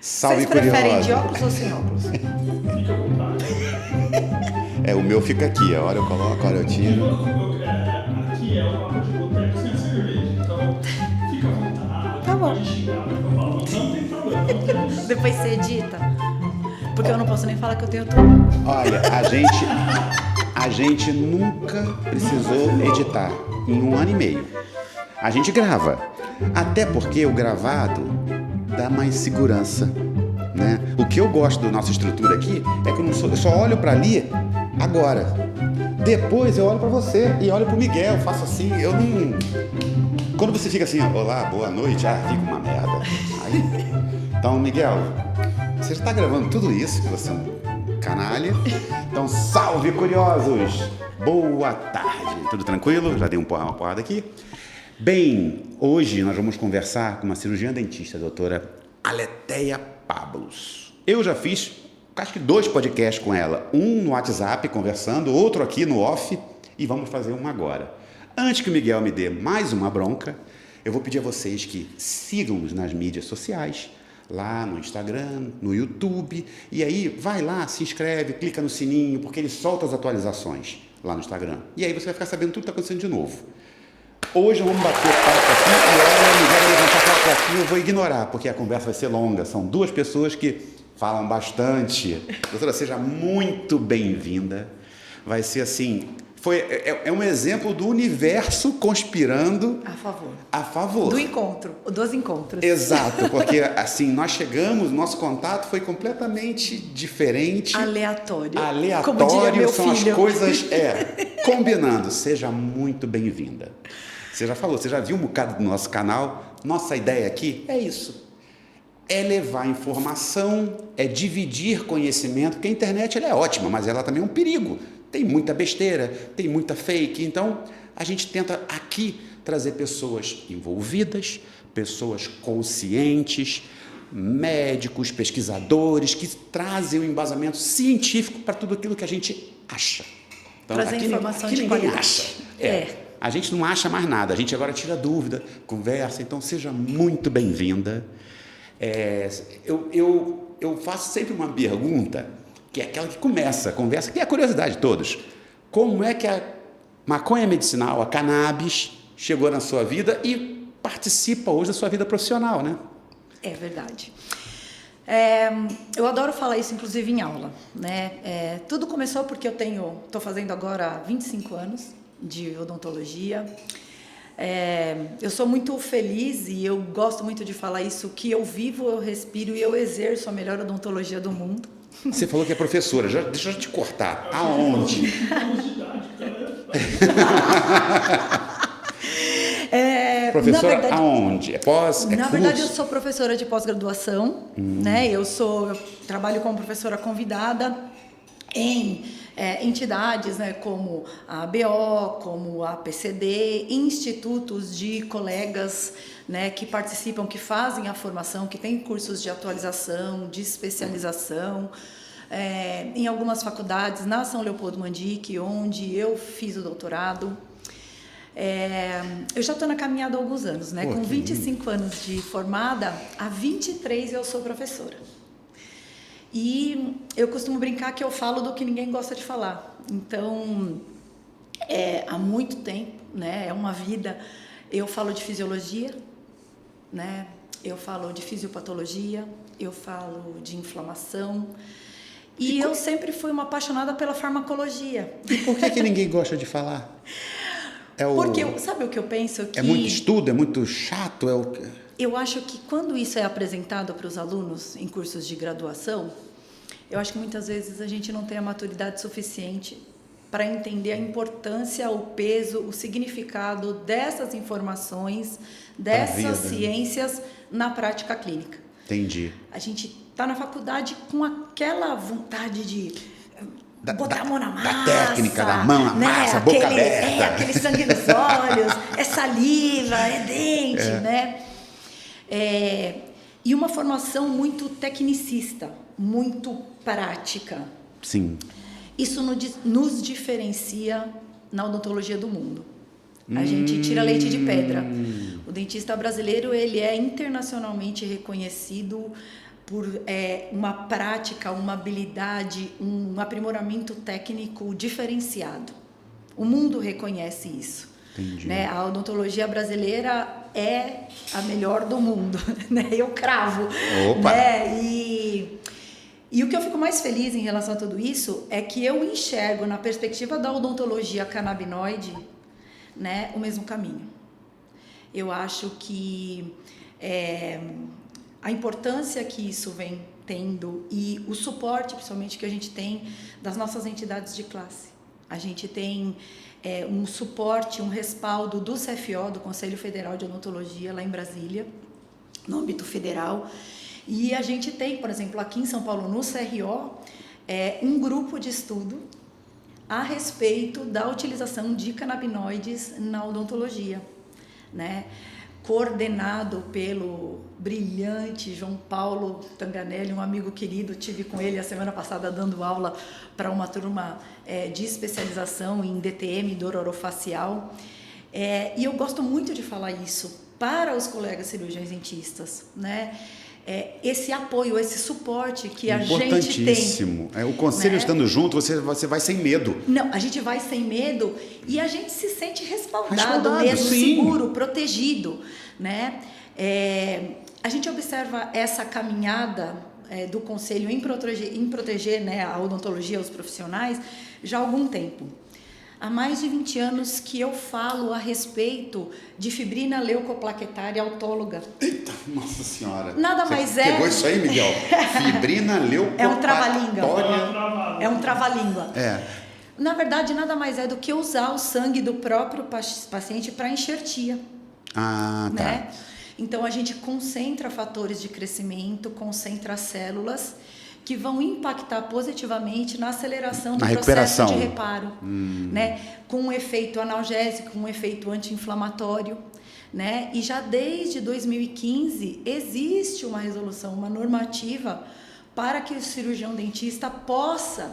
Salve, Vocês preferem curiosa. de óculos ou sem óculos? Fica à vontade. O meu fica aqui, a hora eu coloco, a hora eu tiro. Aqui é uma papo de boteco sem cerveja, então fica à vontade. Tá bom. Pode xingar, pode falar, não tem problema. Não tem... Depois você edita. Porque eu não posso nem falar que eu tenho tudo. Olha, a gente nunca precisou editar em 1 ano e meio. A gente grava, até porque o gravado dá mais segurança, né? O que eu gosto da nossa estrutura aqui é que eu só olho para ali agora. Depois eu olho para você e olho para o Miguel, faço assim, eu não... Quando você fica assim, olá, boa noite, fica uma merda. Então, Miguel, você já está gravando tudo isso, que você é um canalha. Então, salve, curiosos! Boa tarde, tudo tranquilo? Já dei uma porrada aqui. Bem, hoje nós vamos conversar com uma cirurgiã dentista, a doutora Aletheia Pablos. Eu já fiz, acho que 2 podcasts com ela. Um no WhatsApp, conversando, outro aqui no off, e vamos fazer um agora. Antes que o Miguel me dê mais uma bronca, eu vou pedir a vocês que sigam-nos nas mídias sociais, lá no Instagram, no YouTube, e aí vai lá, se inscreve, clica no sininho, porque ele solta as atualizações lá no Instagram. E aí você vai ficar sabendo tudo que está acontecendo de novo. Hoje vamos bater papo aqui e olha, Miguel vai levantar a plaquinha, eu vou ignorar, porque a conversa vai ser longa. São 2 pessoas que falam bastante. Doutora, seja muito bem-vinda. Vai ser assim... É um exemplo do universo conspirando a favor. Dos encontros. Exato, porque assim, nós chegamos, nosso contato foi completamente diferente. Aleatório. Aleatório, como diria meu são filho. as coisas, combinando. Seja muito bem-vinda. Você já falou, você já viu um bocado do nosso canal? Nossa ideia aqui é isso. É levar informação, é dividir conhecimento, porque a internet ela é ótima, mas ela também é um perigo. Tem muita besteira, tem muita fake. Então, a gente tenta aqui trazer pessoas envolvidas, pessoas conscientes, médicos, pesquisadores, que trazem um embasamento científico para tudo aquilo que a gente acha. Então, trazer aqui, informação aqui de ninguém qualidade. acha. A gente não acha mais nada, a gente agora tira dúvida, conversa. Então, seja muito bem-vinda. Eu faço sempre uma pergunta, que é aquela que começa a conversa, que é a curiosidade de todos. Como é que a maconha medicinal, a cannabis, chegou na sua vida e participa hoje da sua vida profissional, né? É verdade. Eu adoro falar isso, inclusive, em aula, né? Tudo começou porque estou fazendo agora 25 anos de odontologia. Eu sou muito feliz e eu gosto muito de falar isso, que eu vivo, eu respiro e eu exerço a melhor odontologia do mundo. Você falou que é professora, deixa eu te cortar. Aonde? Professora, na verdade, aonde? Na verdade, eu sou professora de pós-graduação, né? Eu trabalho como professora convidada em entidades, né, como a ABO, como a PCD, institutos de colegas, né, que participam, que fazem a formação, que têm cursos de atualização, de especialização, em algumas faculdades, na São Leopoldo Mandique, onde eu fiz o doutorado. Eu já estou na caminhada há alguns anos, né? Com 25 anos de formada, há 23 eu sou professora. E eu costumo brincar que eu falo do que ninguém gosta de falar. Então, há muito tempo, né? É uma vida. Eu falo de fisiologia, né? Eu falo de fisiopatologia, eu falo de inflamação. E eu sempre fui uma apaixonada pela farmacologia. E por que ninguém gosta de falar? Porque, sabe o que eu penso? Que é muito estudo, é muito chato? Eu acho que quando isso é apresentado para os alunos em cursos de graduação, eu acho que muitas vezes a gente não tem a maturidade suficiente para entender a importância, o peso, o significado dessas informações, dessas ciências na prática clínica. Entendi. A gente está na faculdade com aquela vontade de botar a mão na massa. Da técnica, da mão na massa, boca aberta. Aquele sangue nos olhos, é saliva, é dente, né? E uma formação muito tecnicista, muito prática. Sim. Isso nos diferencia na odontologia do mundo. A gente tira leite de pedra. O dentista brasileiro, ele é internacionalmente reconhecido por uma prática, uma habilidade, um aprimoramento técnico diferenciado. O mundo reconhece isso. Entendi. Né? A odontologia brasileira é a melhor do mundo, né? Eu cravo. Opa! Né? E o que eu fico mais feliz em relação a tudo isso é que eu enxergo na perspectiva da odontologia canabinoide, né, o mesmo caminho. Eu acho que a importância que isso vem tendo e o suporte, principalmente, que a gente tem das nossas entidades de classe. A gente tem um suporte, um respaldo do CFO, do Conselho Federal de Odontologia, lá em Brasília, no âmbito federal. E a gente tem, por exemplo, aqui em São Paulo, no CRO, um grupo de estudo a respeito da utilização de canabinoides na odontologia, né? Coordenado pelo brilhante João Paulo Tanganelli, um amigo querido. Tive com ele a semana passada dando aula para uma turma de especialização em DTM, dor orofacial. E eu gosto muito de falar isso para os colegas cirurgiões dentistas, né? Esse apoio, esse suporte que a gente tem. Importantíssimo. O conselho, né, estando junto, você vai sem medo. Não, a gente vai sem medo e a gente se sente respaldado mesmo, sim, seguro, protegido, né? A gente observa essa caminhada do conselho em proteger, né, a odontologia, os profissionais, já há algum tempo. Há mais de 20 anos que eu falo a respeito de fibrina leucoplaquetária autóloga. Eita, nossa senhora. Nada mais é... Pegou isso aí, Miguel? Fibrina leucoplaquetária. É um trava-língua. É um trava-língua. Na verdade, nada mais é do que usar o sangue do próprio paciente para enxertia. Ah, tá. Né? Então, a gente concentra fatores de crescimento, concentra células que vão impactar positivamente na aceleração do processo de reparo, né? Com um efeito analgésico, com um efeito anti-inflamatório, né? E já desde 2015 existe uma resolução, uma normativa para que o cirurgião dentista possa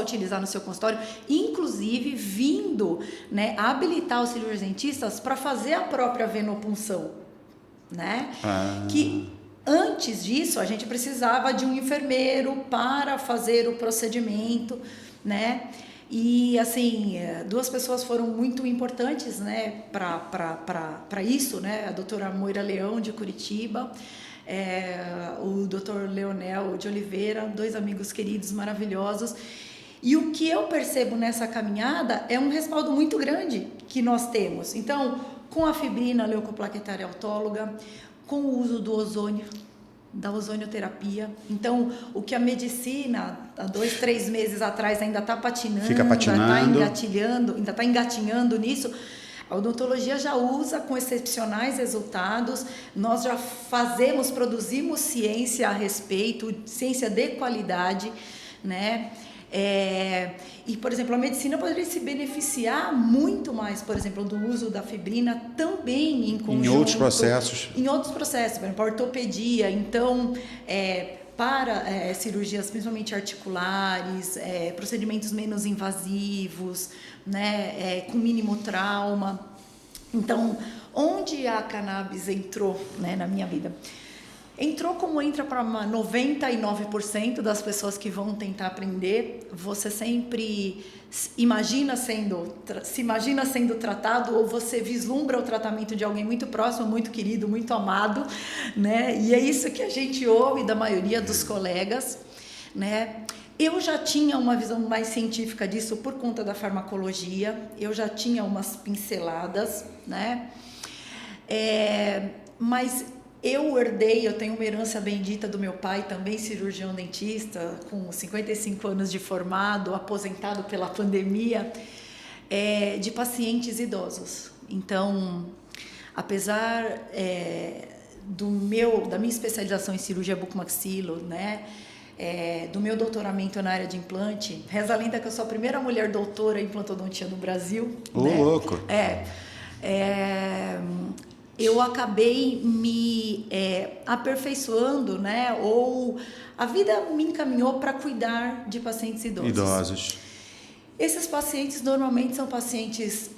utilizar no seu consultório, inclusive vindo, né, a habilitar os cirurgiões dentistas para fazer a própria venopunção, né? Que antes disso, a gente precisava de um enfermeiro para fazer o procedimento, né? E, assim, duas pessoas foram muito importantes, né, para isso, né? A doutora Moira Leão, de Curitiba, o doutor Leonel de Oliveira, dois amigos queridos, maravilhosos. E o que eu percebo nessa caminhada é um respaldo muito grande que nós temos. Então, com a fibrina leucoplaquetária autóloga, com o uso do ozônio, da ozonioterapia. Então, o que a medicina, há 2, 3 meses atrás, ainda está patinando, fica patinando, ainda está engatinhando nisso, a odontologia já usa com excepcionais resultados. Nós já produzimos ciência a respeito, ciência de qualidade, né? E, por exemplo, a medicina poderia se beneficiar muito mais, por exemplo, do uso da fibrina também em conjunto. Em outros processos. Por exemplo, a ortopedia. Então, para cirurgias principalmente articulares, procedimentos menos invasivos, né, com mínimo trauma. Então, onde a cannabis entrou, né, na minha vida? Entrou como entra para 99% das pessoas que vão tentar aprender. Você sempre se imagina sendo tratado, ou você vislumbra o tratamento de alguém muito próximo, muito querido, muito amado, né? E é isso que a gente ouve da maioria dos colegas, né? Eu já tinha uma visão mais científica disso por conta da farmacologia. Eu já tinha umas pinceladas, né? Mas eu tenho uma herança bendita do meu pai, também cirurgião dentista, com 55 anos de formado, aposentado pela pandemia, de pacientes idosos. Então, apesar da minha especialização em cirurgia bucomaxilo, né, do meu doutoramento na área de implante, reza a lenda que eu sou a primeira mulher doutora em implantodontia no Brasil. Né? Louco! Eu acabei me aperfeiçoando, né? Ou a vida me encaminhou para cuidar de pacientes idosos. Esses pacientes normalmente são pacientes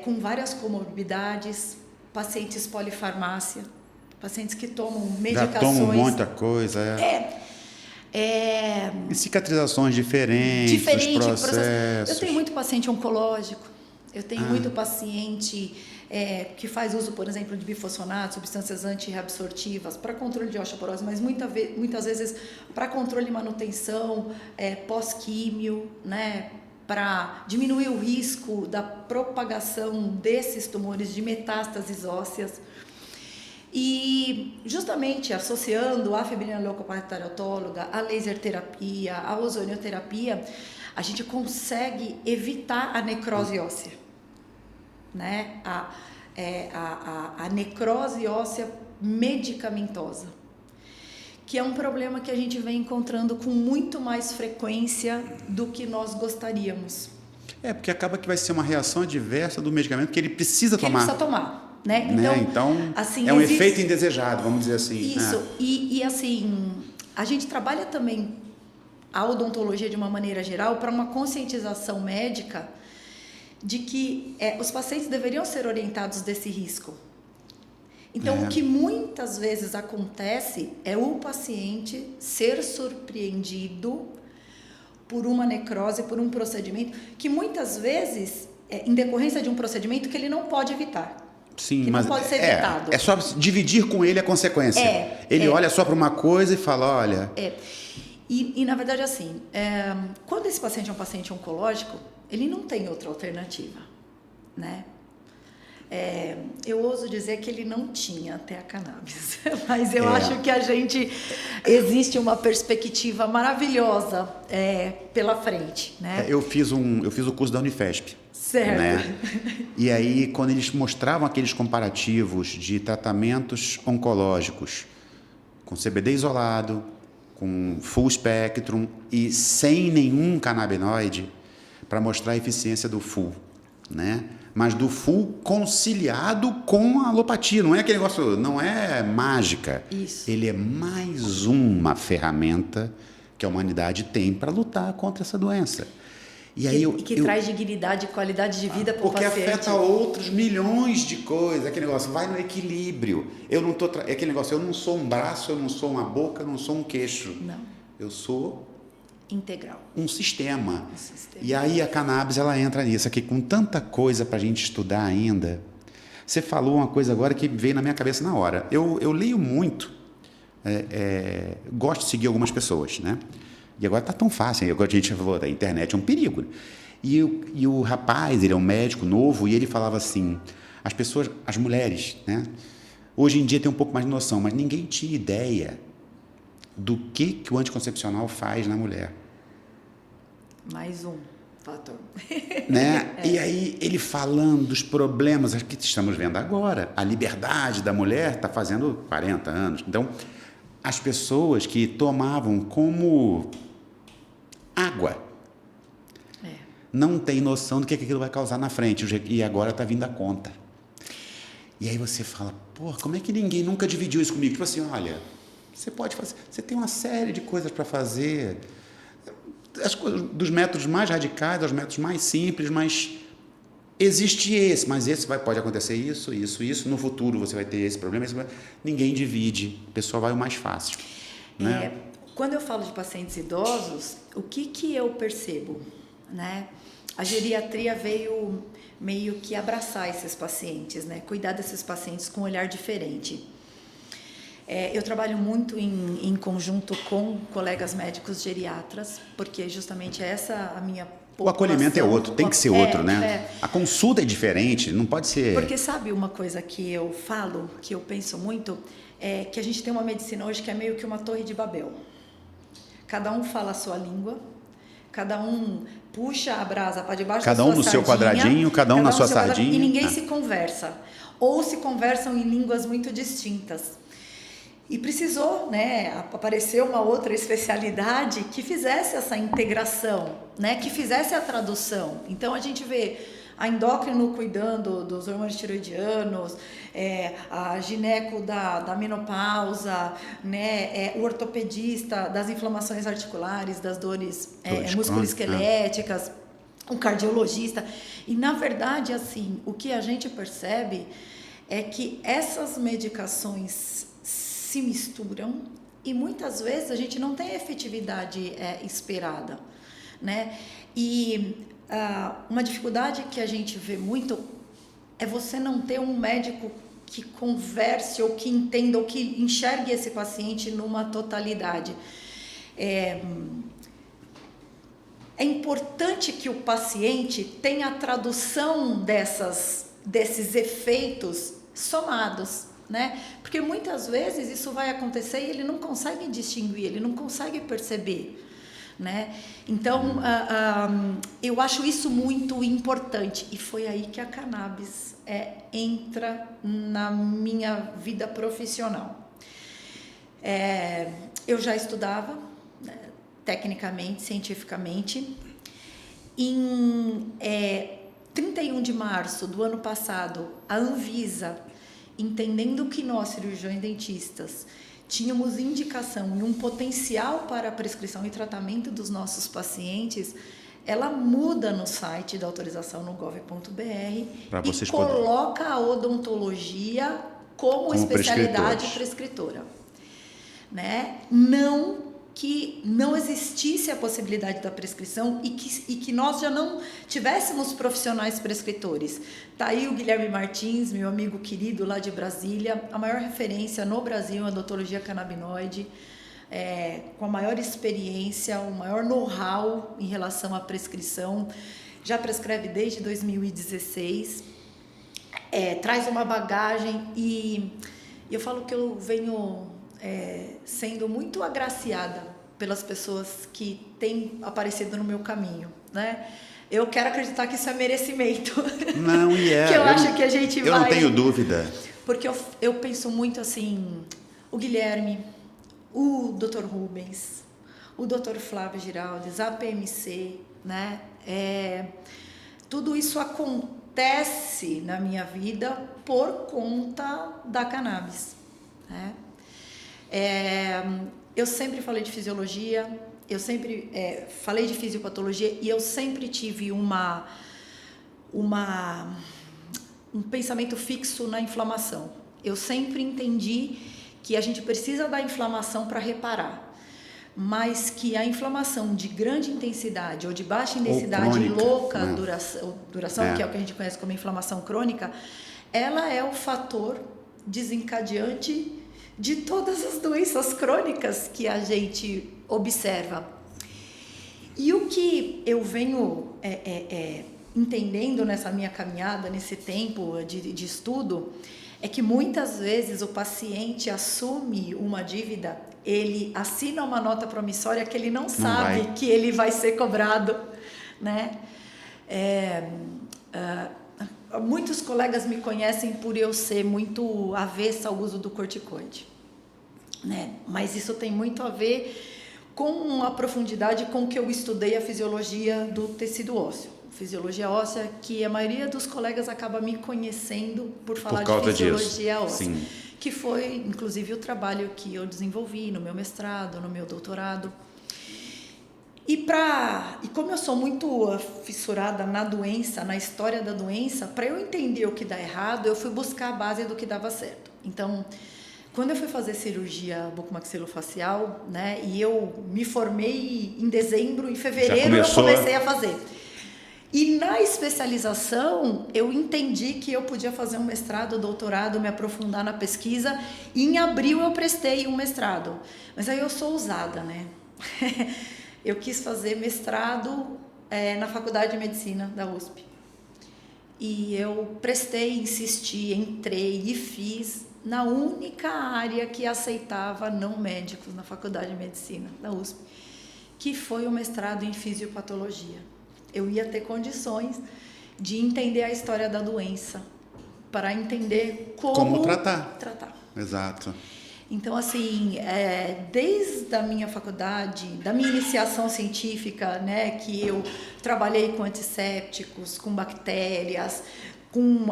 com várias comorbidades, pacientes polifarmácia, pacientes que tomam Já medicações... toma muita coisa, E cicatrizações diferentes, processos. Eu tenho muito paciente oncológico, eu tenho muito paciente que faz uso, por exemplo, de bifosfonato, substâncias antirreabsortivas para controle de osteoporose, mas muitas vezes para controle e manutenção pós-químio, né, para diminuir o risco da propagação desses tumores de metástases ósseas. E justamente associando a fibrilina leucopatária autóloga, a laser terapia, a ozonioterapia, a gente consegue evitar a necrose óssea, né? A necrose óssea medicamentosa, que é um problema que a gente vem encontrando com muito mais frequência do que nós gostaríamos. Porque acaba que vai ser uma reação adversa do medicamento que ele precisa tomar. Ele precisa tomar. Né? Então assim, é um efeito indesejado, vamos dizer assim. Isso, e assim, a gente trabalha também a odontologia de uma maneira geral para uma conscientização médica de que os pacientes deveriam ser orientados desse risco. Então, o que muitas vezes acontece é o paciente ser surpreendido por uma necrose, por um procedimento, que muitas vezes em decorrência de um procedimento que ele não pode evitar. Sim, que mas não pode ser evitado. É só dividir com ele a consequência. Ele olha só para uma coisa e fala, olha... E na verdade, assim, quando esse paciente é um paciente oncológico, ele não tem outra alternativa, né? Eu ouso dizer que ele não tinha até a cannabis, mas eu acho que existe uma perspectiva maravilhosa pela frente, né? Eu fiz o curso da Unifesp. Certo. Né? E aí, quando eles mostravam aqueles comparativos de tratamentos oncológicos com CBD isolado, com full spectrum e sem nenhum canabinoide, para mostrar a eficiência do full, né? Mas do full conciliado com a alopatia, não é aquele negócio, não é mágica. Isso. Ele é mais uma ferramenta que a humanidade tem para lutar contra essa doença. E aí que traz dignidade e qualidade de vida para o paciente. Porque afeta outros milhões de coisas. Aquele negócio, vai no equilíbrio. Aquele negócio, eu não sou um braço, eu não sou uma boca, eu não sou um queixo. Não. Eu sou... integral. Um sistema. E aí a cannabis, ela entra nisso. Aqui com tanta coisa para a gente estudar ainda. Você falou uma coisa agora que veio na minha cabeça na hora. Eu leio muito. Gosto de seguir algumas pessoas, né? E agora está tão fácil, agora a gente falou, a internet é um perigo. E o rapaz, ele é um médico novo, e ele falava assim, as mulheres, né? Hoje em dia tem um pouco mais de noção, mas ninguém tinha ideia do que o anticoncepcional faz na mulher. Mais um fator. Né? E aí ele falando dos problemas que estamos vendo agora, a liberdade da mulher está fazendo 40 anos. Então, as pessoas que tomavam como água não tem noção do que aquilo vai causar na frente, e agora está vindo a conta. E aí você fala, como é que ninguém nunca dividiu isso comigo? Tipo assim, olha, você pode fazer, você tem uma série de coisas para fazer, dos métodos mais radicais aos métodos mais simples, mas existe mas pode acontecer isso, no futuro você vai ter esse problema, ninguém divide, o pessoal vai o mais fácil. Né? Quando eu falo de pacientes idosos, o que eu percebo, né? A geriatria veio meio que abraçar esses pacientes, né? Cuidar desses pacientes com um olhar diferente. Eu trabalho muito em conjunto com colegas médicos geriatras, porque justamente essa a minha população. O acolhimento é outro, tem que ser outro, né? A consulta é diferente, não pode ser... Porque sabe uma coisa que eu falo, que eu penso muito, é que a gente tem uma medicina hoje que é meio que uma torre de Babel. Cada um fala a sua língua, cada um puxa a brasa para debaixo da sua sardinha. Cada um no seu quadradinho, cada um na sua sardinha. E ninguém se conversa. Ou se conversam em línguas muito distintas. E precisou, né, aparecer uma outra especialidade que fizesse essa integração, né, que fizesse a tradução. Então, a gente vê a endócrino cuidando dos hormônios tiroidianos, a gineco da menopausa, né, o ortopedista das inflamações articulares, das dores musculoesqueléticas, um cardiologista. E, na verdade, assim, o que a gente percebe é que essas medicações se misturam e muitas vezes a gente não tem a efetividade esperada, né? E uma dificuldade que a gente vê muito é você não ter um médico que converse ou que entenda ou que enxergue esse paciente numa totalidade. É importante que o paciente tenha a tradução desses efeitos somados, né? Porque muitas vezes isso vai acontecer e ele não consegue distinguir, ele não consegue perceber, né? Então, eu acho isso muito importante e foi aí que a cannabis entra na minha vida profissional. Eu já estudava, né, tecnicamente, cientificamente. Em 31 de março do ano passado, a Anvisa, entendendo que nós, cirurgiões dentistas, tínhamos indicação e um potencial para a prescrição e tratamento dos nossos pacientes, ela muda no site da autorização no gov.br e coloca a odontologia como especialidade prescritora, né? Não que não existisse a possibilidade da prescrição e que nós já não tivéssemos profissionais prescritores. Tá aí o Guilherme Martins, meu amigo querido lá de Brasília, a maior referência no Brasil em odontologia canabinoide, com a maior experiência, o maior know-how em relação à prescrição, já prescreve desde 2016, traz uma bagagem e eu falo que eu venho sendo muito agraciada pelas pessoas que têm aparecido no meu caminho, né? Eu quero acreditar que isso é merecimento. Não, que eu acho que a gente vai... Eu não tenho dúvida. Porque eu penso muito assim, o Guilherme, o Dr. Rubens, o Dr. Flávio Giraldes, a PMC, né? Tudo isso acontece na minha vida por conta da cannabis, né? Eu sempre falei de fisiologia, eu sempre falei de fisiopatologia e eu sempre tive um pensamento fixo na inflamação. Eu sempre entendi que a gente precisa da inflamação para reparar, mas que a inflamação de grande intensidade ou de baixa intensidade e louca duração, que é o que a gente conhece como inflamação crônica, ela é o fator desencadeante de todas as doenças crônicas que a gente observa. E o que eu venho entendendo nessa minha caminhada, nesse tempo de estudo, é que muitas vezes o paciente assume uma dívida, ele assina uma nota promissória que ele não sabe que ele vai ser cobrado, né? Muitos colegas me conhecem por eu ser muito avessa ao uso do corticoide, né? Mas isso tem muito a ver com a profundidade com que eu estudei a fisiologia do tecido ósseo. Fisiologia óssea, que a maioria dos colegas acaba me conhecendo por falar de fisiologia óssea. Sim. Que foi, inclusive, o trabalho que eu desenvolvi no meu mestrado, no meu doutorado. E como eu sou muito fissurada na doença, na história da doença, para eu entender o que dá errado, eu fui buscar a base do que dava certo. Então, quando eu fui fazer cirurgia bucomaxilofacial, né, e eu me formei em dezembro, em fevereiro eu comecei a fazer. E na especialização, eu entendi que eu podia fazer um mestrado, doutorado, me aprofundar na pesquisa, e em abril eu prestei um mestrado. Mas aí eu sou ousada, né? Eu quis fazer mestrado na Faculdade de Medicina da USP. E eu prestei, insisti, entrei e fiz na única área que aceitava não médicos na Faculdade de Medicina da USP, que foi o mestrado em fisiopatologia. Eu ia ter condições de entender a história da doença, para entender como tratar. Exato. Então, assim, desde a minha faculdade, da minha iniciação científica, né, que eu trabalhei com antissépticos, com bactérias, com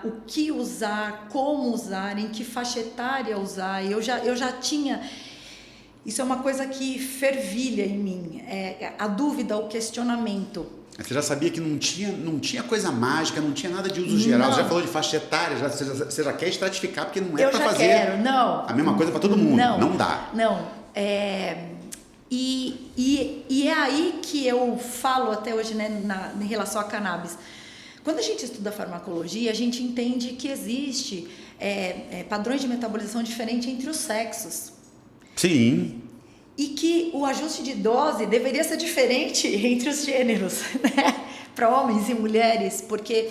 o que usar, como usar, em que faixa etária usar, eu já tinha... Isso é uma coisa que fervilha em mim, a dúvida, o questionamento. Você já sabia que não tinha coisa mágica, não tinha nada de uso geral. Você já falou de faixa etária, você já quer estratificar, porque não é para fazer quero, não. a mesma coisa para todo mundo. Não dá. Não. E é aí que eu falo até hoje, né, em relação à cannabis. Quando a gente estuda farmacologia, a gente entende que existe padrões de metabolização diferentes entre os sexos. Sim. E que o ajuste de dose deveria ser diferente entre os gêneros, né? Para homens e mulheres, porque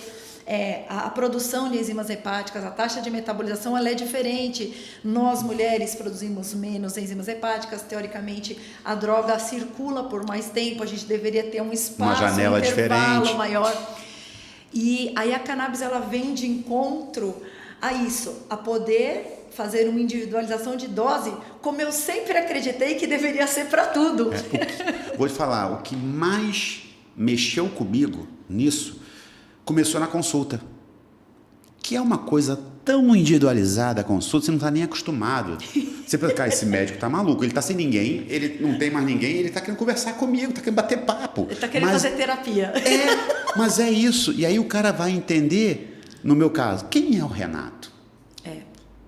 a produção de enzimas hepáticas, a taxa de metabolização, ela é diferente. Nós, mulheres, produzimos menos enzimas hepáticas. Teoricamente, a droga circula por mais tempo. A gente deveria ter um espaço, uma janela diferente, maior. E aí a cannabis, ela vem de encontro a isso, a poder fazer uma individualização de dose, como eu sempre acreditei que deveria ser para tudo. Vou te falar, o que mais mexeu comigo nisso começou na consulta, que é uma coisa tão individualizada a consulta, você não está nem acostumado. Você pensa, cara, esse médico tá maluco, ele tá sem ninguém, ele não tem mais ninguém, ele tá querendo conversar comigo, tá querendo bater papo. Ele tá querendo fazer terapia. Mas é isso. E aí o cara vai entender, no meu caso, quem é o Renato?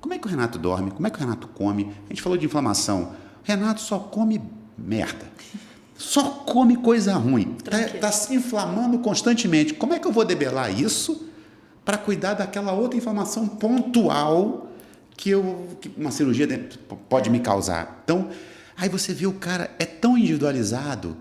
Como é que o Renato dorme? Como é que o Renato come? A gente falou de inflamação. O Renato só come merda. Só come coisa ruim. Tá se inflamando constantemente. Como é que eu vou debelar isso para cuidar daquela outra inflamação pontual que uma cirurgia pode me causar? Então, aí você vê o cara é tão individualizado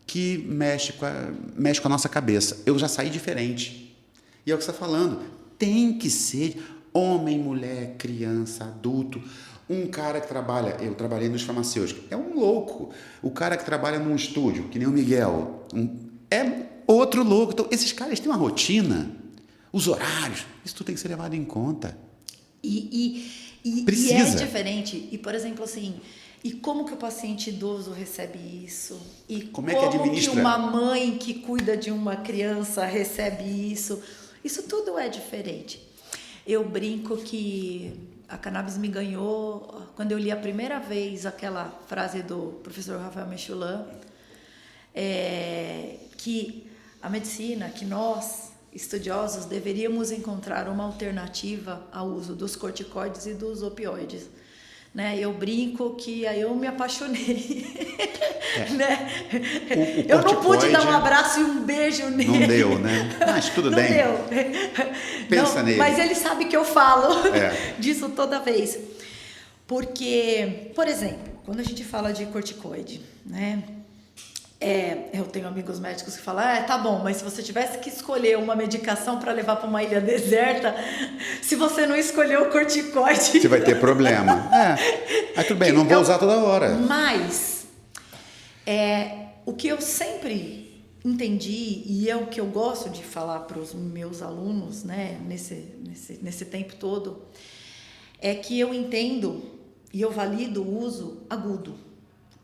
que mexe com a nossa cabeça. Eu já saí diferente. E é o que você está falando. Tem que ser homem, mulher, criança, adulto. Um cara que trabalha, eu trabalhei nos farmacêuticos, é um louco. O cara que trabalha num estúdio, que nem o Miguel, é outro louco. Então, esses caras têm uma rotina, os horários, isso tudo tem que ser levado em conta. E é diferente. E, por exemplo, assim, e como que o paciente idoso recebe isso? E como é que administra? Que uma mãe que cuida de uma criança recebe isso? Isso tudo é diferente. Eu brinco que a cannabis me ganhou quando eu li a primeira vez aquela frase do professor Rafael Mechoulam, que a medicina, que nós, estudiosos, deveríamos encontrar uma alternativa ao uso dos corticoides e dos opioides. Né? Eu brinco que aí eu me apaixonei. Né? Eu não pude dar um abraço e um beijo nele. Não deu, né? Mas tudo bem. Não deu. Pensa nele. Mas ele sabe que eu falo disso toda vez. Porque, por exemplo, quando a gente fala de corticoide, né? Eu tenho amigos médicos que falam, tá bom, mas se você tivesse que escolher uma medicação para levar para uma ilha deserta, se você não escolher o corticoide... Você vai ter problema. Mas tudo bem, não vou usar toda hora. Mas, o que eu sempre entendi, e é o que eu gosto de falar para os meus alunos, né, nesse tempo todo, é que eu entendo e eu valido o uso agudo.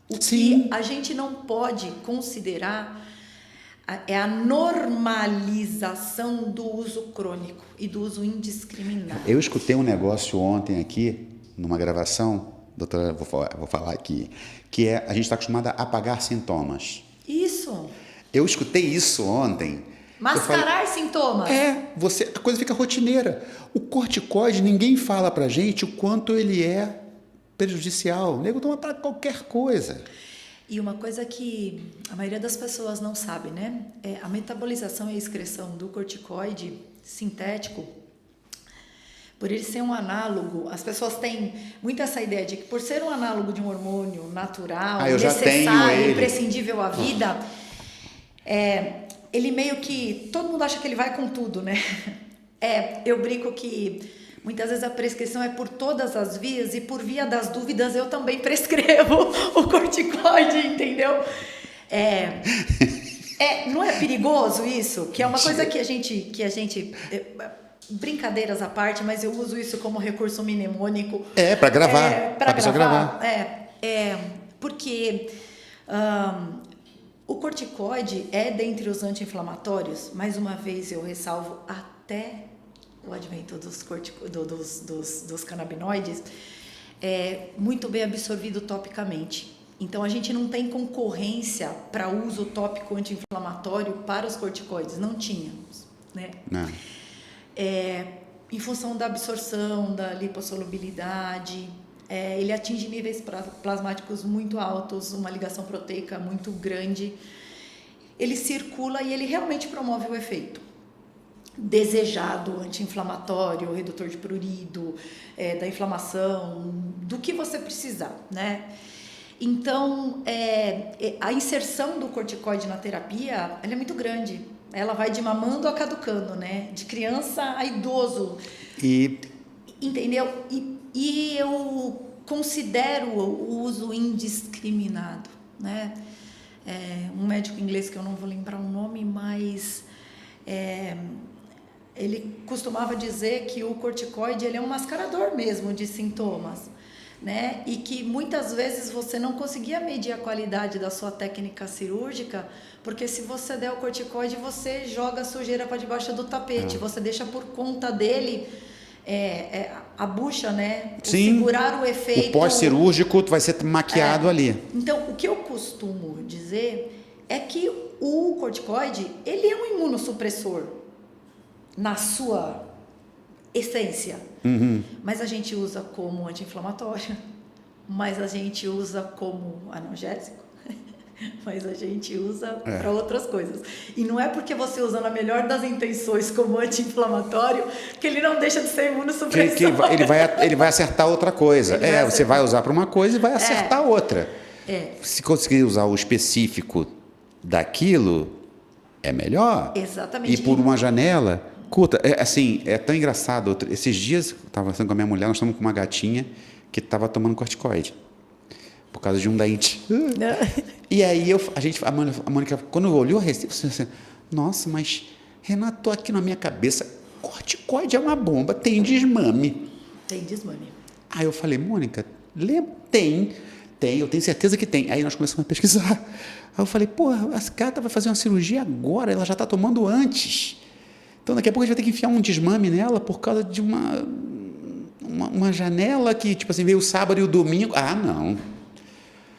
O que a gente não pode considerar é a normalização do uso crônico e do uso indiscriminado. Eu escutei um negócio ontem aqui, numa gravação, doutora, vou falar aqui, que a gente está acostumado a apagar sintomas. Isso. Eu escutei isso ontem. Mascarar sintomas. A coisa fica rotineira. O corticoide, ninguém fala pra gente o quanto ele é prejudicial. O nego toma para qualquer coisa. E uma coisa que a maioria das pessoas não sabe, né? A metabolização e a excreção do corticoide sintético, por ele ser um análogo, as pessoas têm muito essa ideia de que por ser um análogo de um hormônio natural, necessário, imprescindível à vida, ele meio que... Todo mundo acha que ele vai com tudo, né? Eu brinco que muitas vezes a prescrição é por todas as vias e por via das dúvidas eu também prescrevo o corticoide, entendeu? Não é perigoso isso? Que é uma coisa que a gente brincadeiras à parte, mas eu uso isso como recurso mnemônico. Para gravar. Para pessoa gravar. Porque o corticoide dentre os anti-inflamatórios, mais uma vez eu ressalvo, até o advento dos canabinoides, muito bem absorvido topicamente. Então, a gente não tem concorrência para uso tópico anti-inflamatório para os corticoides. Não tínhamos, né? Não. Em função da absorção, da lipossolubilidade, ele atinge níveis plasmáticos muito altos, uma ligação proteica muito grande. Ele circula e ele realmente promove o efeito desejado, anti-inflamatório, redutor de prurido, da inflamação, do que você precisar, né? Então, a inserção do corticoide na terapia, ela é muito grande. Ela vai de mamando a caducando, né? De criança a idoso. Entendeu? E eu considero o uso indiscriminado, né? Um médico inglês, que eu não vou lembrar o nome, mas ele costumava dizer que o corticoide ele é um mascarador mesmo de sintomas, né? E que muitas vezes você não conseguia medir a qualidade da sua técnica cirúrgica, porque se você der o corticoide, você joga a sujeira para debaixo do tapete, você deixa por conta dele a bucha, né? Sim, segurar o efeito. O pós-cirúrgico vai ser maquiado ali. Então, o que eu costumo dizer é que o corticoide, ele é um imunossupressor na sua essência. Mas a gente usa como anti-inflamatório, mas a gente usa como analgésico, mas a gente usa para outras coisas. E não é porque você usa na melhor das intenções como anti-inflamatório que ele não deixa de ser imunossupressor. Ele vai acertar outra coisa. Você vai usar para uma coisa e vai acertar outra. Se conseguir usar o específico daquilo, é melhor. Exatamente. E por uma janela... Escuta, é tão engraçado. Esses dias, eu estava conversando com a minha mulher, nós estamos com uma gatinha que estava tomando corticoide por causa de um dente. E aí a Mônica, quando olhou a receita, assim, nossa, mas Renato, aqui na minha cabeça, corticoide é uma bomba, tem desmame. Tem desmame. Aí eu falei, Mônica, tem, eu tenho certeza que tem. Aí nós começamos a pesquisar. Aí eu falei, porra, essa gata vai fazer uma cirurgia agora, ela já está tomando antes. Então, daqui a pouco a gente vai ter que enfiar um desmame nela por causa de uma janela que, tipo assim, veio o sábado e o domingo. Ah, não.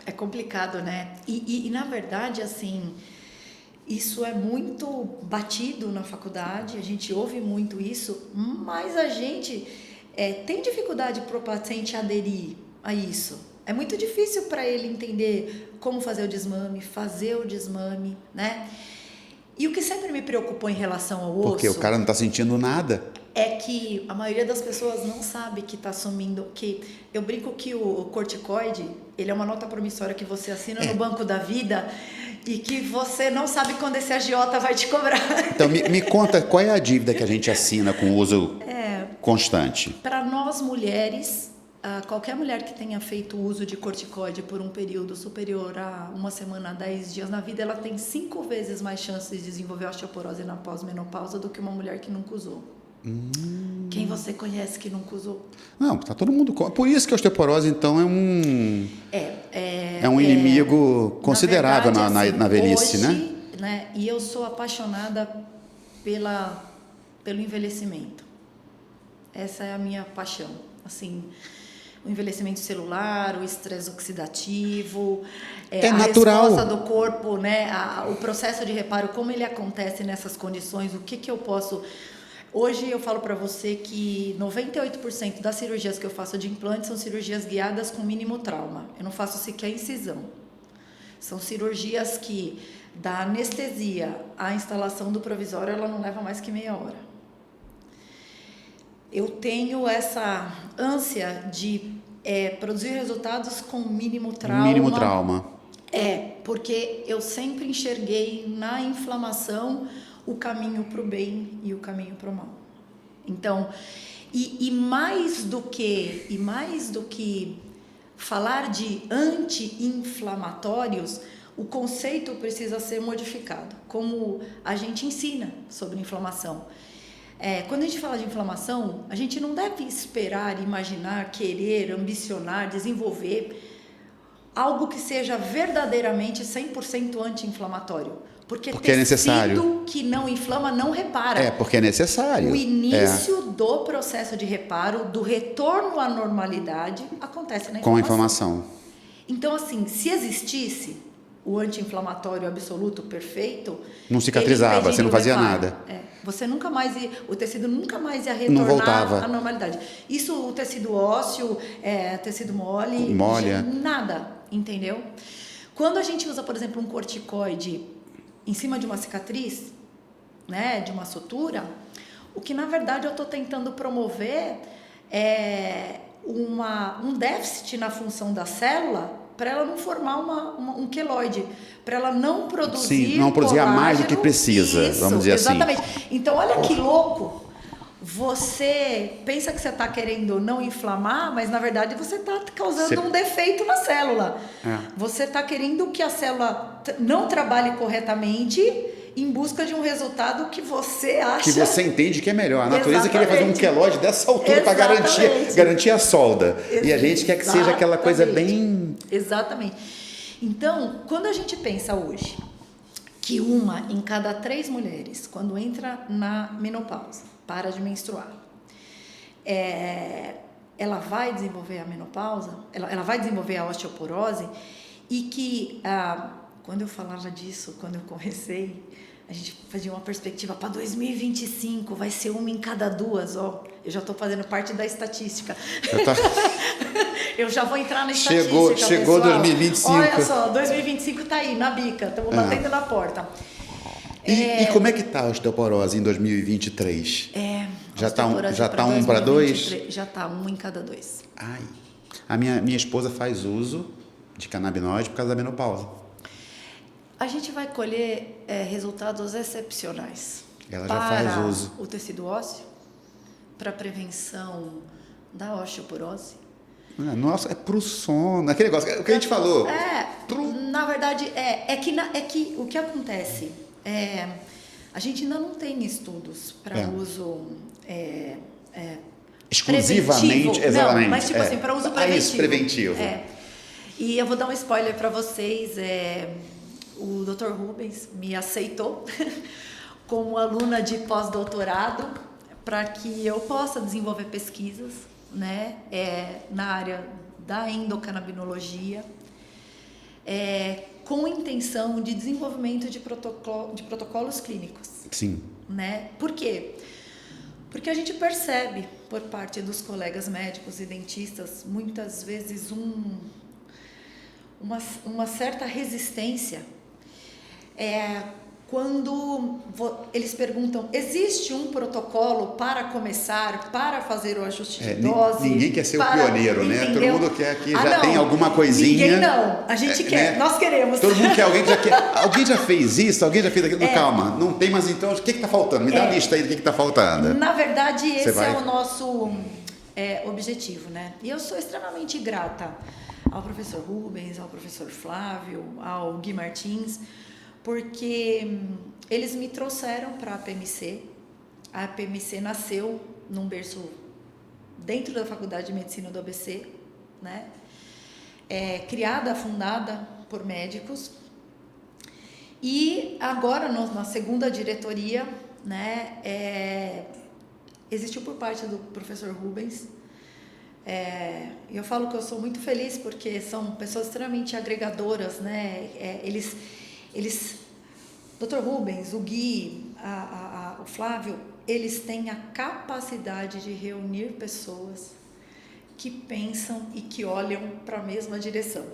É complicado, né? E na verdade, assim, isso é muito batido na faculdade, a gente ouve muito isso, mas a gente tem dificuldade para o paciente aderir a isso. É muito difícil para ele entender como fazer o desmame, né? E o que sempre me preocupou em relação ao osso... Porque o cara não está sentindo nada. É que a maioria das pessoas não sabe que está assumindo... Eu brinco que o corticoide, ele é uma nota promissória que você assina no Banco da Vida e que você não sabe quando esse agiota vai te cobrar. Então, me conta, qual é a dívida que a gente assina com o uso constante? Para nós mulheres... qualquer mulher que tenha feito uso de corticoide por um período superior a 1 semana a 10 dias na vida, ela tem 5 vezes mais chances de desenvolver osteoporose na pós-menopausa do que uma mulher que nunca usou. Quem você conhece que nunca usou? Não, tá todo mundo... Por isso que a osteoporose, então, é um inimigo considerável na, verdade, na velhice, hoje, né? E eu sou apaixonada pelo envelhecimento. Essa é a minha paixão, assim... O envelhecimento celular, o estresse oxidativo, a natural. resposta do corpo, né? O processo de reparo, como ele acontece nessas condições, o que eu posso... Hoje eu falo para você que 98% das cirurgias que eu faço de implante são cirurgias guiadas com mínimo trauma. Eu não faço sequer incisão. São cirurgias que, da anestesia à instalação do provisório, ela não leva mais que meia hora. Eu tenho essa ânsia de produzir resultados com mínimo trauma. Mínimo trauma. Porque eu sempre enxerguei na inflamação o caminho para o bem e o caminho para o mal. Então, e mais do que falar de anti-inflamatórios, o conceito precisa ser modificado, como a gente ensina sobre inflamação. Quando a gente fala de inflamação, a gente não deve esperar, imaginar, querer, ambicionar, desenvolver algo que seja verdadeiramente 100% anti-inflamatório. Porque é necessário. Tecido que não inflama não repara. Porque é necessário. O início do processo de reparo, do retorno à normalidade, acontece na inflamação. Com a inflamação. Então, assim, se existisse o anti-inflamatório absoluto perfeito... Não cicatrizava, você não fazia nada. Você nunca mais o tecido nunca mais ia Não retornar voltava. à normalidade. Isso, o tecido ósseo, tecido mole, Molha. nada, entendeu? Quando a gente usa, por exemplo, um corticoide em cima de uma cicatriz, né, de uma sutura, o que na verdade eu estou tentando promover é um déficit na função da célula para ela não formar um queloide, para ela não produzir Sim, não produzir a mais do que precisa, isso, vamos dizer exatamente. assim. Então, olha que louco, você pensa que você está querendo não inflamar, mas na verdade você está causando um defeito na célula. Você está querendo que a célula não trabalhe corretamente em busca de um resultado que você acha... Que você entende que é melhor. A natureza queria fazer um queloide dessa altura para garantir a solda. E a gente quer que seja aquela coisa bem... Exatamente. Então, quando a gente pensa hoje que 1 em cada 3 mulheres, quando entra na menopausa, para de menstruar, ela vai desenvolver a menopausa, ela vai desenvolver a osteoporose, e que... quando eu falava disso, quando eu comecei, a gente fazia uma perspectiva para 2025, vai ser 1 em cada 2, ó. Eu já estou fazendo parte da estatística. Eu já vou entrar na estatística, Chegou pessoal. 2025. Olha só, 2025 está aí, na bica, estamos batendo na porta. E como é que está a osteoporose em 2023? Já está 1 para 2? Já está 1 em cada 2. Ai, a minha esposa faz uso de canabinoide por causa da menopausa. A gente vai colher resultados excepcionais. Ela já faz uso. O tecido ósseo, para prevenção da osteoporose. Nossa, é pro sono. Aquele negócio, o que a gente falou. Na verdade, é que o que acontece a gente ainda não tem estudos para uso exclusivamente, exatamente. Não, mas tipo assim, para uso preventivo. Isso, preventivo. E eu vou dar um spoiler para vocês. O Dr. Rubens me aceitou como aluna de pós-doutorado para que eu possa desenvolver pesquisas, né, na área da endocannabinologia, com intenção de desenvolvimento de protocolos clínicos. Sim. Né? Por quê? Porque a gente percebe, por parte dos colegas médicos e dentistas, muitas vezes uma certa resistência quando eles perguntam: existe um protocolo para começar, para fazer o ajuste de dose? Ninguém quer ser o pioneiro, né? Todo mundo quer que já tem alguma coisinha. Ninguém não. A gente quer, né? Nós queremos. Todo mundo quer, alguém já quer. Alguém já fez isso, alguém já fez aquilo. Calma, não tem, mas então o que está faltando? Me dá a lista aí do que está faltando. Na verdade, esse é o nosso objetivo, né? E eu sou extremamente grata ao professor Rubens, ao professor Flávio, ao Gui Martins, porque eles me trouxeram para a PMC. A PMC nasceu num berço dentro da Faculdade de Medicina do ABC, né? Criada, fundada por médicos. E agora, na segunda diretoria, né, existiu por parte do professor Rubens. Eu falo que eu sou muito feliz porque são pessoas extremamente agregadoras, né? Eles, Dr. Rubens, o Gui, o Flávio, eles têm a capacidade de reunir pessoas que pensam e que olham para a mesma direção.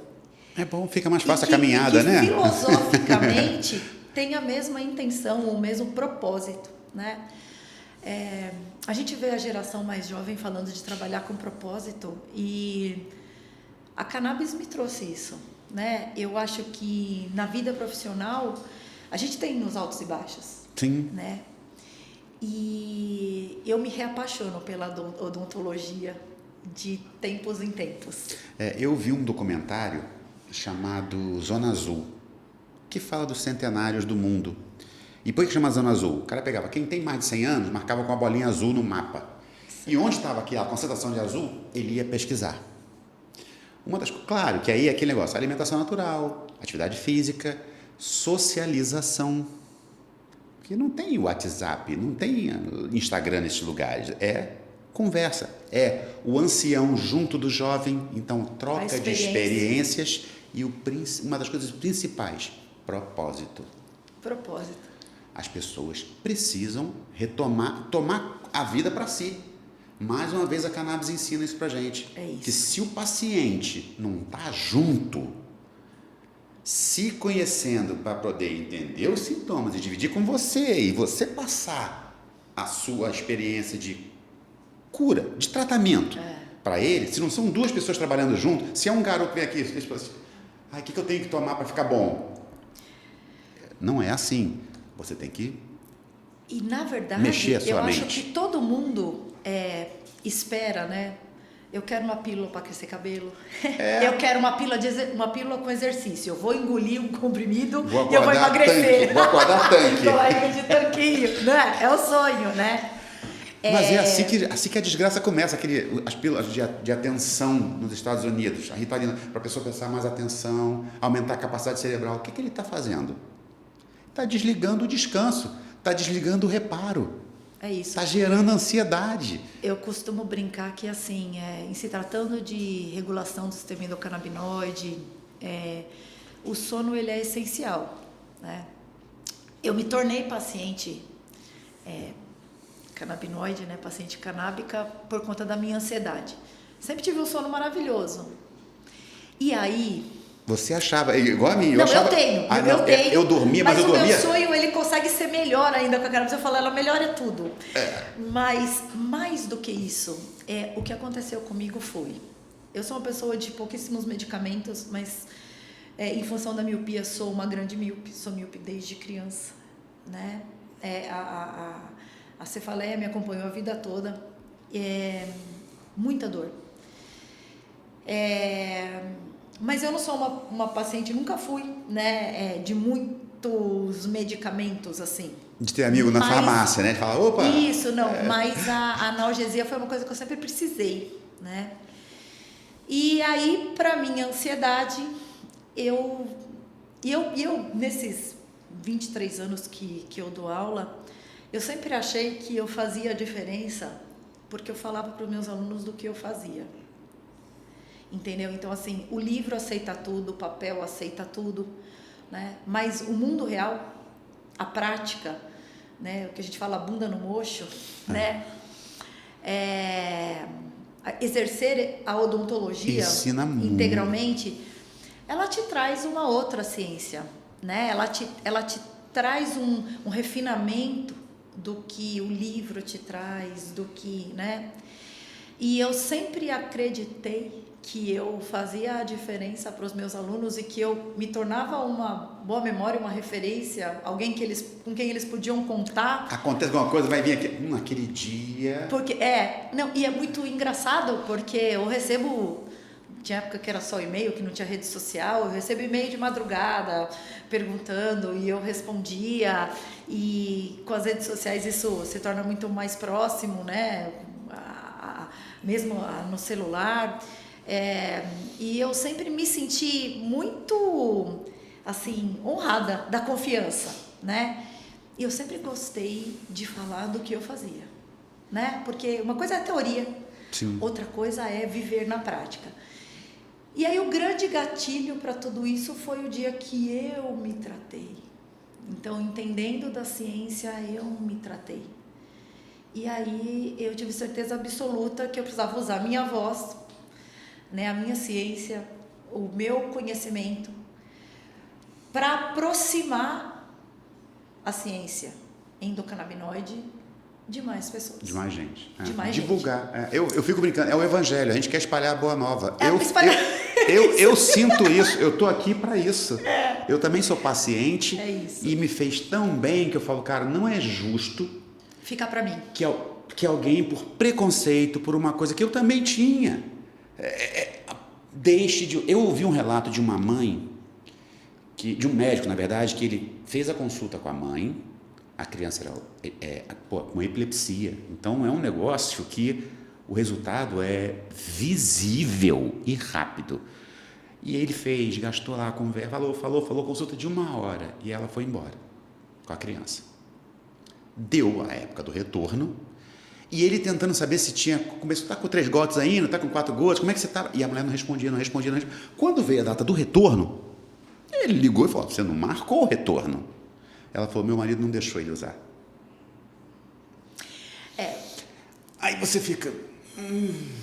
É bom, fica mais fácil a caminhada, né? Filosoficamente tem a mesma intenção, o mesmo propósito, né? A gente vê a geração mais jovem falando de trabalhar com propósito, e a cannabis me trouxe isso, né? Eu acho que na vida profissional a gente tem os altos e baixos. Sim. Né? E eu me reapaixono pela odontologia de tempos em tempos. Eu vi um documentário chamado Zona Azul, que fala dos centenários do mundo. E por que chama Zona Azul? O cara pegava quem tem mais de 100 anos, marcava com a bolinha azul no mapa. Sim. E onde estava aqui a concentração de azul, ele ia pesquisar. Claro que aí é aquele negócio: alimentação natural, atividade física, socialização. Porque não tem WhatsApp, não tem Instagram nesses lugares. Conversa. É o ancião junto do jovem, então troca de experiências e uma das coisas principais, propósito. Propósito. As pessoas precisam tomar a vida para si. Mais uma vez a cannabis ensina isso pra gente. É isso. Que se o paciente não tá junto, se conhecendo para poder entender os sintomas e dividir com você, e você passar a sua experiência de cura, de tratamento para ele, se não são duas pessoas trabalhando junto, se é um garoto que vem aqui, você fala assim, o que eu tenho que tomar para ficar bom? Não é assim. Você tem que e, na verdade, mexer a sua eu mente. acho que todo mundo espera, né? Eu quero uma pílula para crescer cabelo. Eu quero uma pílula com exercício. Eu vou engolir um comprimido e eu vou emagrecer. Vou acordar tanque. Barriga de tanquinho, né? É o sonho, né? Mas é assim que a desgraça começa, as pílulas de atenção nos Estados Unidos, a Ritalina, para a pessoa prestar mais atenção, aumentar a capacidade cerebral. O que ele está fazendo? Está desligando o descanso, está desligando o reparo. É isso. Está gerando ansiedade. Eu costumo brincar que, assim, em se tratando de regulação do sistema endocannabinoide, o sono ele é essencial, né? Eu me tornei paciente canabinoide, né, paciente canábica, por conta da minha ansiedade. Sempre tive um sono maravilhoso. E aí... Você achava, igual a mim, eu tenho. Eu dormia, mas eu dormia... Mas o meu sonho, ele consegue ser melhor ainda com a cannabis. Eu falo, ela melhora tudo. Mas, mais do que isso, o que aconteceu comigo foi... Eu sou uma pessoa de pouquíssimos medicamentos, mas em função da miopia, sou uma grande míope. Sou míope desde criança, né? A cefaleia me acompanhou a vida toda. Muita dor. Mas eu não sou uma paciente, nunca fui, né, de muitos medicamentos, assim. De ter amigo na farmácia, né? De falar, opa! Isso, não. Mas a analgesia foi uma coisa que eu sempre precisei, né? E aí, para minha ansiedade, eu nesses 23 anos que eu dou aula, eu sempre achei que eu fazia a diferença porque eu falava para os meus alunos do que eu fazia. Entendeu? Então, assim, o livro aceita tudo, o papel aceita tudo, né? Mas o mundo real, a prática, né? O que a gente fala, bunda no mocho, né? Exercer a odontologia integralmente, ela te traz uma outra ciência, né? Ela te traz um refinamento do que o livro te traz, do que, né? E eu sempre acreditei que eu fazia a diferença para os meus alunos e que eu me tornava uma boa memória, uma referência, alguém com quem eles podiam contar. Acontece alguma coisa, vai vir aqui, naquele dia... Porque, e é muito engraçado, porque eu recebo... Tinha época que era só e-mail, que não tinha rede social, eu recebo e-mail de madrugada perguntando e eu respondia, e com as redes sociais isso se torna muito mais próximo, né? Mesmo no celular, e eu sempre me senti muito, assim, honrada da confiança, né? E eu sempre gostei de falar do que eu fazia, né? Porque uma coisa é a teoria, sim, outra coisa é viver na prática. E aí o grande gatilho para tudo isso foi o dia que eu me tratei. Então, entendendo da ciência, eu me tratei. E aí eu tive certeza absoluta que eu precisava usar a minha voz, né, a minha ciência, o meu conhecimento, para aproximar a ciência endocannabinoide de mais pessoas. De mais gente. De mais divulgar. Gente. Eu fico brincando, é o evangelho, a gente quer espalhar a boa nova. Eu eu sinto isso, eu tô aqui para isso. Eu também sou paciente e me fez tão bem que eu falo, cara, não é justo ficar para mim. Que alguém, por preconceito, por uma coisa que eu também tinha, deixe de... Eu ouvi um relato de uma mãe, de um médico, na verdade, que ele fez a consulta com a mãe, a criança era com epilepsia. Então, é um negócio que o resultado é visível e rápido. E ele gastou lá a conversa, falou, consulta de 1 hora, e ela foi embora com a criança. Deu a época do retorno, E ele tentando saber se começou, tá com 3 gotas ainda, tá com 4 gotas, como é que você tá? E a mulher não respondia. Quando veio a data do retorno, ele ligou e falou, você não marcou o retorno? Ela falou, meu marido não deixou ele usar. Aí você fica,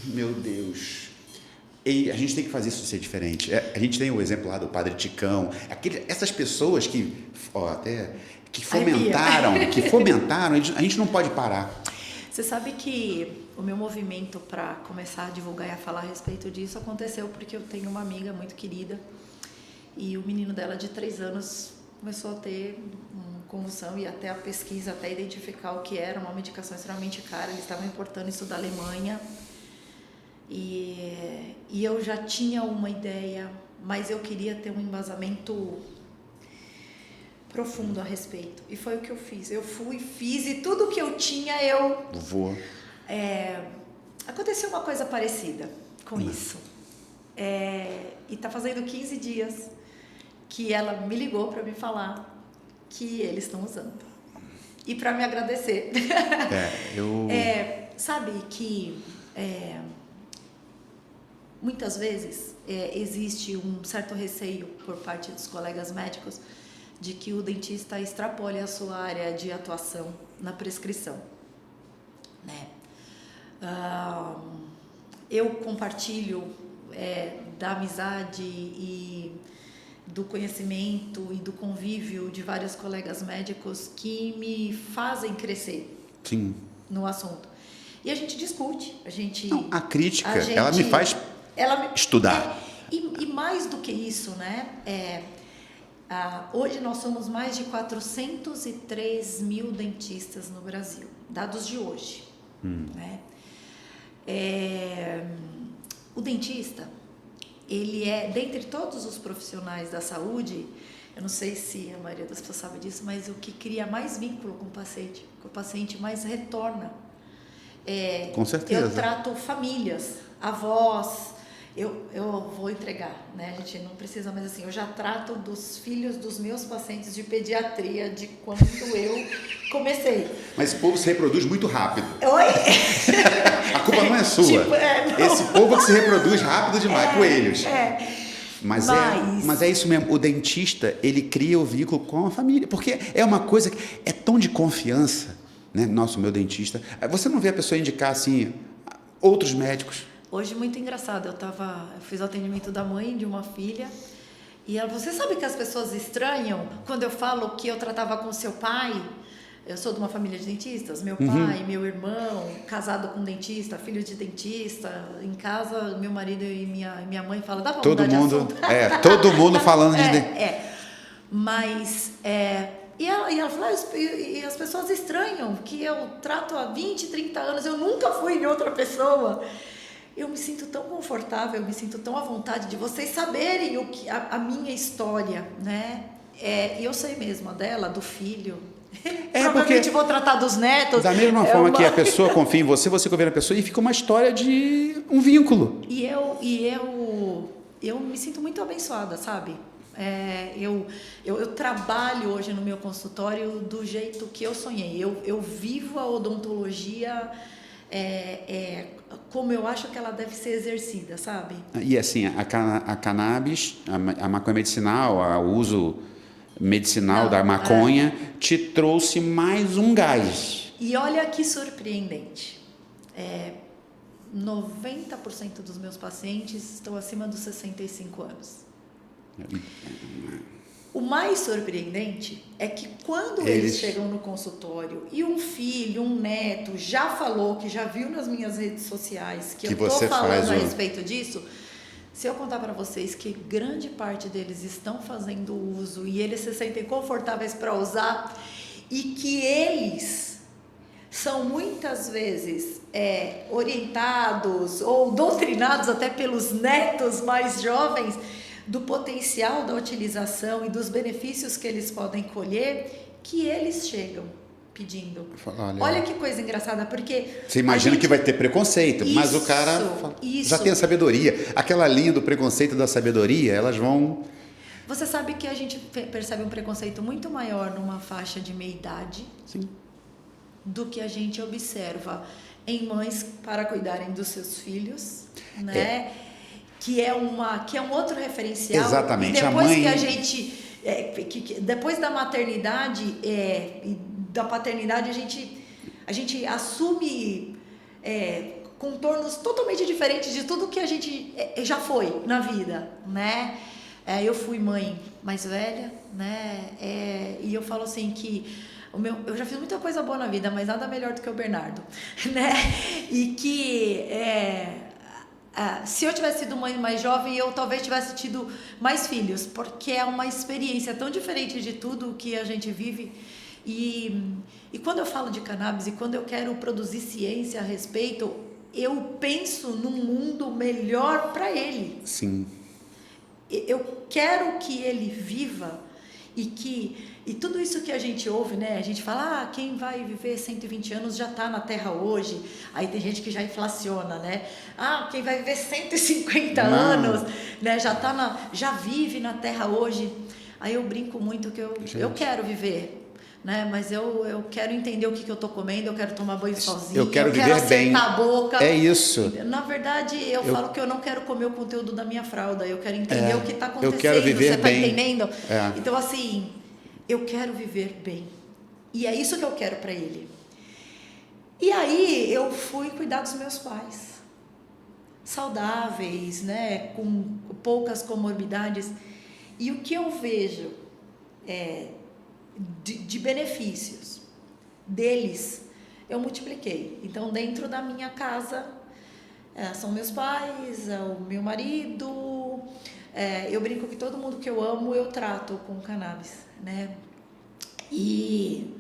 meu Deus. E a gente tem que fazer isso ser diferente. A gente tem o exemplo lá do Padre Ticão, essas pessoas que fomentaram, a gente não pode parar. Você sabe que o meu movimento para começar a divulgar e a falar a respeito disso aconteceu porque eu tenho uma amiga muito querida e o menino dela de 3 anos começou a ter uma convulsão e até a pesquisa, até identificar o que era uma medicação extremamente cara. Eles estavam importando isso da Alemanha e eu já tinha uma ideia, mas eu queria ter um embasamento profundo a respeito. E foi o que eu fiz. Eu fiz e tudo que eu tinha eu... Aconteceu uma coisa parecida com isso. E tá fazendo 15 dias que ela me ligou para me falar que eles estão usando. E para me agradecer. Sabe que muitas vezes existe um certo receio por parte dos colegas médicos de que o dentista extrapole a sua área de atuação na prescrição, né? Eu compartilho da amizade e do conhecimento e do convívio de vários colegas médicos que me fazem crescer. Sim. No assunto. E a gente discute, a crítica, ela me faz estudar. E mais do que isso, né? Hoje nós somos mais de 403 mil dentistas no Brasil, dados de hoje. Né? O dentista, ele dentre todos os profissionais da saúde, eu não sei se a maioria das pessoas sabe disso, mas o que cria mais vínculo com o paciente mais retorna. Com certeza. Eu trato famílias, avós. Eu vou entregar, né? A gente não precisa, mas assim, eu já trato dos filhos dos meus pacientes de pediatria de quando eu comecei. Mas esse povo se reproduz muito rápido. Oi? A culpa não é sua. Esse povo que se reproduz rápido demais, coelhos. Mas é isso mesmo, o dentista, ele cria o vínculo com a família, porque é uma coisa que é tão de confiança, né? Nossa, o meu dentista, você não vê a pessoa indicar assim, outros médicos. Hoje, muito engraçado, eu fiz o atendimento da mãe de uma filha e ela, você sabe que as pessoas estranham quando eu falo que eu tratava com seu pai? Eu sou de uma família de dentistas, meu pai, meu irmão, casado com um dentista, filho de dentista, em casa, meu marido e minha mãe falam, dá pra mudar de assunto? Todo mundo falando de dentista. Mas, e ela falou, e as pessoas estranham que eu trato há 20, 30 anos, eu nunca fui em outra pessoa. Eu me sinto tão confortável, eu me sinto tão à vontade de vocês saberem a minha história, né? E eu sei mesmo a dela, do filho. Provavelmente vou tratar dos netos. Da mesma forma que a pessoa confia em você confia na pessoa e fica uma história de um vínculo. E eu me sinto muito abençoada, sabe? Eu trabalho hoje no meu consultório do jeito que eu sonhei. Eu vivo a odontologia como eu acho que ela deve ser exercida, sabe? E assim, a cannabis, a maconha medicinal, o uso medicinal da maconha te trouxe mais um gás. E olha que surpreendente. 90% dos meus pacientes estão acima dos 65 anos. O mais surpreendente é que quando eles chegam no consultório e um filho, um neto já falou, que já viu nas minhas redes sociais que eu estou falando a respeito disso, se eu contar para vocês que grande parte deles estão fazendo uso e eles se sentem confortáveis para usar e que eles são muitas vezes orientados ou doutrinados até pelos netos mais jovens do potencial da utilização e dos benefícios que eles podem colher, que eles chegam pedindo. Olha que coisa engraçada, porque... Você imagina que vai ter preconceito, mas o cara já tem a sabedoria. Aquela linha do preconceito e da sabedoria, elas vão... Você sabe que a gente percebe um preconceito muito maior numa faixa de meia-idade. Sim. do que a gente observa em mães para cuidarem dos seus filhos, né? Que é um outro referencial. Exatamente. E depois a mãe... que a gente, depois da maternidade e da paternidade, a gente assume contornos totalmente diferentes de tudo que a gente já foi na vida, né? Eu fui mãe mais velha, né? E eu falo assim que eu já fiz muita coisa boa na vida, mas nada melhor do que o Bernardo, né? E que se eu tivesse sido mãe mais jovem, eu talvez tivesse tido mais filhos, porque é uma experiência tão diferente de tudo que a gente vive. E quando eu falo de cannabis e quando eu quero produzir ciência a respeito, eu penso num mundo melhor para ele. Sim. Eu quero que ele viva e tudo isso que a gente ouve, né? A gente fala, quem vai viver 120 anos já está na Terra hoje. Aí tem gente que já inflaciona, né? Quem vai viver 150 anos, né? Já vive na Terra hoje. Aí eu brinco muito que eu quero viver, né? Mas eu quero entender o que eu estou comendo, eu quero tomar banho sozinho, eu quero viver bem. Acertar a boca. É isso. Na verdade, eu falo que eu não quero comer o conteúdo da minha fralda, eu quero entender o que está acontecendo. Eu quero viver você bem. Tá entendendo? É. Então, assim, eu quero viver bem. E é isso que eu quero para ele. E aí, eu fui cuidar dos meus pais. Saudáveis, né? Com poucas comorbidades. E o que eu vejo de benefícios deles, eu multipliquei. Então, dentro da minha casa, são meus pais, o meu marido, eu brinco que todo mundo que eu amo, eu trato com cannabis, né? E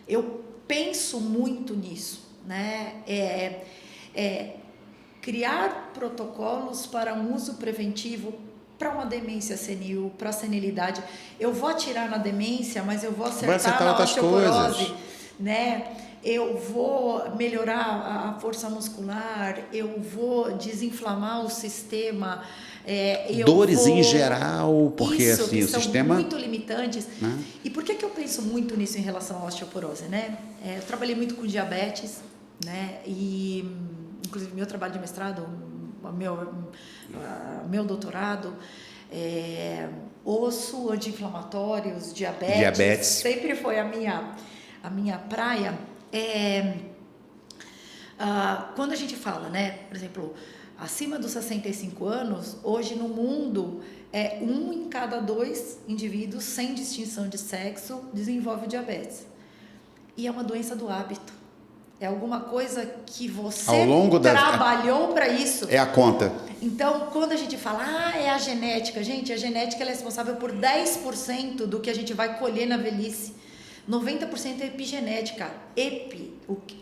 eu penso muito nisso, né? Criar protocolos para um uso preventivo para uma demência senil, para a senilidade. Eu vou atirar na demência, mas eu vou acertar na osteoporose, né? Eu vou melhorar a força muscular, eu vou desinflamar o sistema. Dores em geral, porque isso, assim, que o são sistema... muito limitantes. Né? E por que eu penso muito nisso em relação à osteoporose, né? Eu trabalhei muito com diabetes, né? E, inclusive, meu trabalho de mestrado, meu doutorado, osso, anti-inflamatórios, diabetes, sempre foi a minha praia. Quando a gente fala, né, por exemplo, acima dos 65 anos, hoje no mundo, 1 em cada 2 indivíduos, sem distinção de sexo, desenvolve diabetes. E é uma doença do hábito. É alguma coisa que você trabalhou para isso. É a conta. Então, quando a gente fala, é a genética. Gente, a genética ela é responsável por 10% do que a gente vai colher na velhice. 90% é epigenética.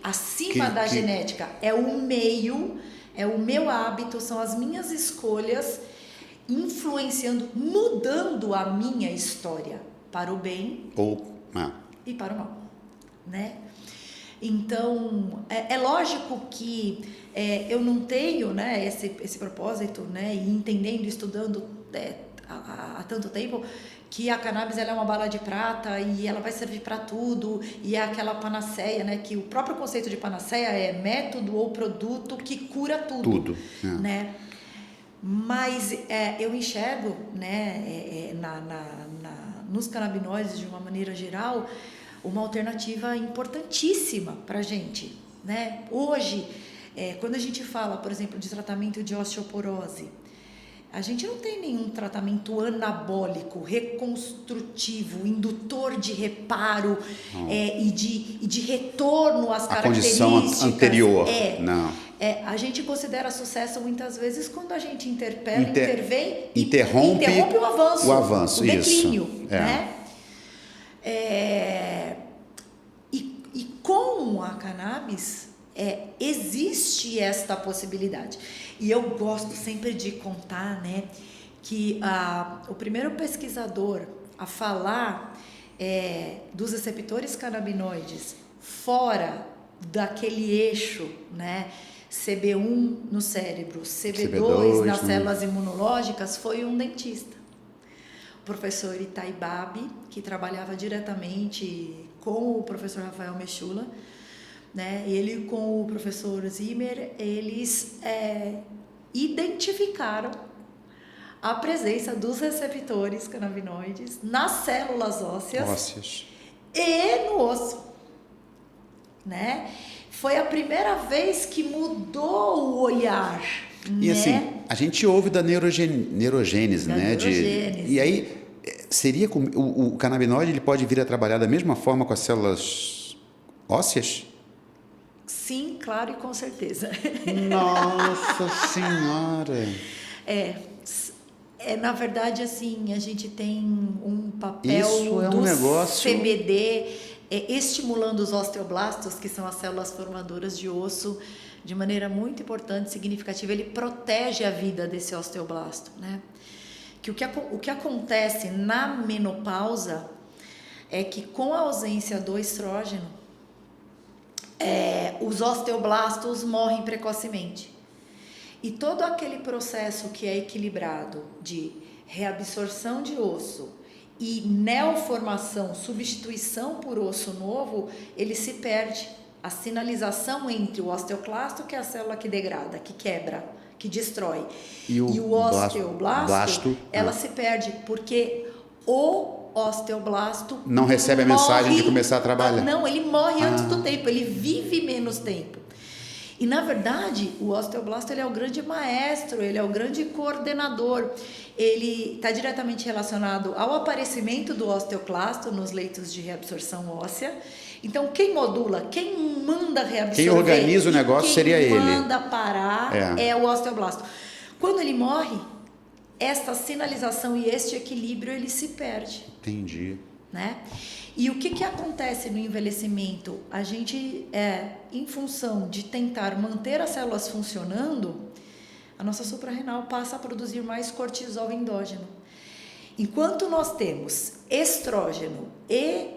Acima da genética. É o meio, é o meu hábito, são as minhas escolhas influenciando, mudando a minha história para o bem e para o mal, né? Então, é lógico que eu não tenho, né, esse propósito, né, e entendendo, estudando há tanto tempo, que a cannabis ela é uma bala de prata e ela vai servir para tudo, e é aquela panaceia, né, que o próprio conceito de panaceia é método ou produto que cura tudo. Né? Mas eu enxergo, né, nos canabinoides, de uma maneira geral, uma alternativa importantíssima para a gente, né? Hoje, quando a gente fala, por exemplo, de tratamento de osteoporose, a gente não tem nenhum tratamento anabólico, reconstrutivo, indutor de reparo e de retorno às características. A condição anterior. Não. A gente considera sucesso muitas vezes quando a gente intervém e interrompe o avanço, o declínio, isso. né? E com a cannabis existe esta possibilidade. E eu gosto sempre de contar, né, que o primeiro pesquisador a falar dos receptores canabinoides fora daquele eixo, né, CB1 no cérebro, CB2 nas células imunológicas, foi um dentista. O professor Itai Babi, que trabalhava diretamente com o professor Rafael Mechula, né? Ele com o professor Zimmer, eles identificaram a presença dos receptores canabinoides nas células ósseas e no osso, né? Foi a primeira vez que mudou o olhar. E assim, a gente ouve da neurogênese, né? E aí, seria o canabinoide, ele pode vir a trabalhar da mesma forma com as células ósseas? Sim, claro e com certeza. Nossa Senhora! Na verdade, assim, a gente tem um papel Isso é um negócio... CBD estimulando os osteoblastos, que são as células formadoras de osso, de maneira muito importante, significativa. Ele protege a vida desse osteoblasto, né? O que acontece na menopausa é que, com a ausência do estrógeno, os osteoblastos morrem precocemente. E todo aquele processo que é equilibrado de reabsorção de osso e neoformação, substituição por osso novo, ele se perde. A sinalização entre o osteoclasto, que é a célula que degrada, que quebra, que destrói, e o osteoblasto, ela se perde, porque o osteoblasto não recebe a mensagem de começar a trabalhar. Não, ele morre antes do tempo, ele vive menos tempo. E, na verdade, o osteoblasto, ele é o grande maestro, ele é o grande coordenador. Ele está diretamente relacionado ao aparecimento do osteoclasto nos leitos de reabsorção óssea. Então, quem modula, quem manda reabsorver, quem organiza o negócio seria ele. Quem manda parar é o osteoblasto. Quando ele morre, esta sinalização e este equilíbrio, ele se perde. Entendi. Né? E o que acontece no envelhecimento? A gente, em função de tentar manter as células funcionando, a nossa suprarrenal passa a produzir mais cortisol endógeno. Enquanto nós temos estrógeno e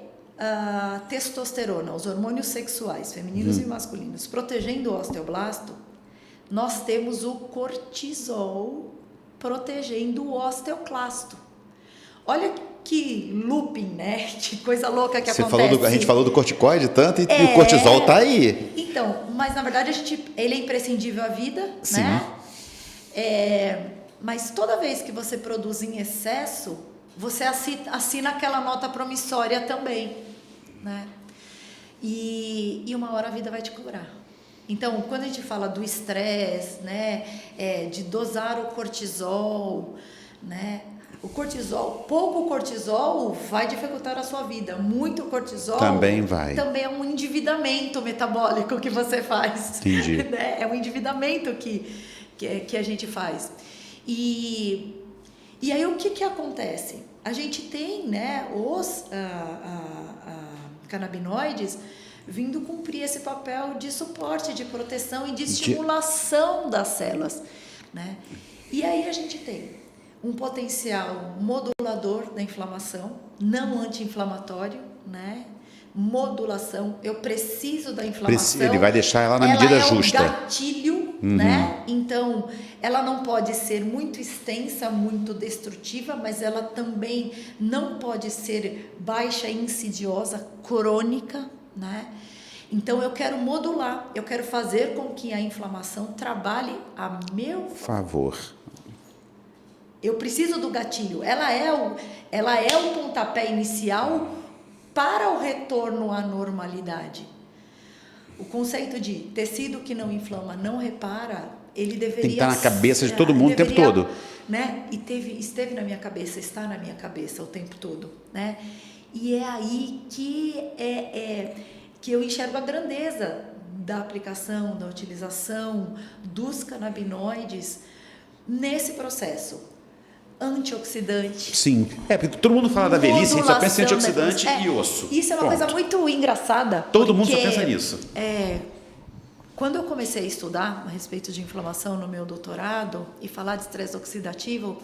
testosterona, os hormônios sexuais, femininos e masculinos, protegendo o osteoblasto, nós temos o cortisol protegendo o osteoclasto. Olha que looping, né? Que coisa louca que acontece. A gente falou do corticoide tanto e o cortisol tá aí. Então, mas na verdade ele é imprescindível à vida, sim, né? Mas toda vez que você produz em excesso, você assina aquela nota promissória também, né? E uma hora a vida vai te cobrar. Então, quando a gente fala do estresse, né? De dosar o cortisol, né? O cortisol, pouco cortisol vai dificultar a sua vida. Muito cortisol também vai. Também é um endividamento metabólico que você faz. Entendi. Né? É um endividamento que a gente faz. E aí o que acontece? A gente tem, né, os canabinoides vindo cumprir esse papel de suporte, de proteção e de estimulação das células, né? E aí a gente tem um potencial modulador da inflamação, não anti-inflamatório, né? Modulação, eu preciso da inflamação. Ele vai deixar ela na medida justa. Ela é um gatilho, né? Então, ela não pode ser muito extensa, muito destrutiva, mas ela também não pode ser baixa, insidiosa, crônica, né? Então, eu quero modular, eu quero fazer com que a inflamação trabalhe a meu favor. Eu preciso do gatilho. Ela é o pontapé inicial para o retorno à normalidade. O conceito de tecido que não inflama, não repara, ele deveria... Tem que estar na cabeça de todo mundo o tempo todo. Né? Esteve na minha cabeça, está na minha cabeça o tempo todo. Né? E é aí que eu enxergo a grandeza da aplicação, da utilização dos canabinoides nesse processo. Antioxidante. Sim, porque todo mundo fala da velhice, a gente só pensa em antioxidante e osso. Isso é uma coisa muito engraçada. Todo mundo só pensa nisso. Quando eu comecei a estudar a respeito de inflamação no meu doutorado e falar de estresse oxidativo,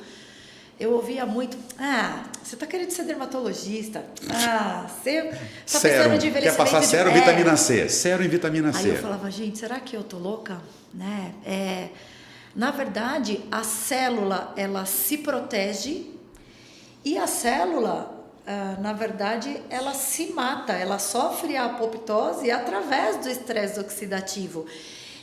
eu ouvia muito: você está querendo ser dermatologista? Você está pensando de envelhecimento. Quer passar sérum, vitamina C. Sérum e vitamina C. Aí eu falava: gente, será que eu tô louca? Né? Na verdade, a célula, ela se protege e a célula, na verdade, ela se mata, ela sofre a apoptose através do estresse oxidativo.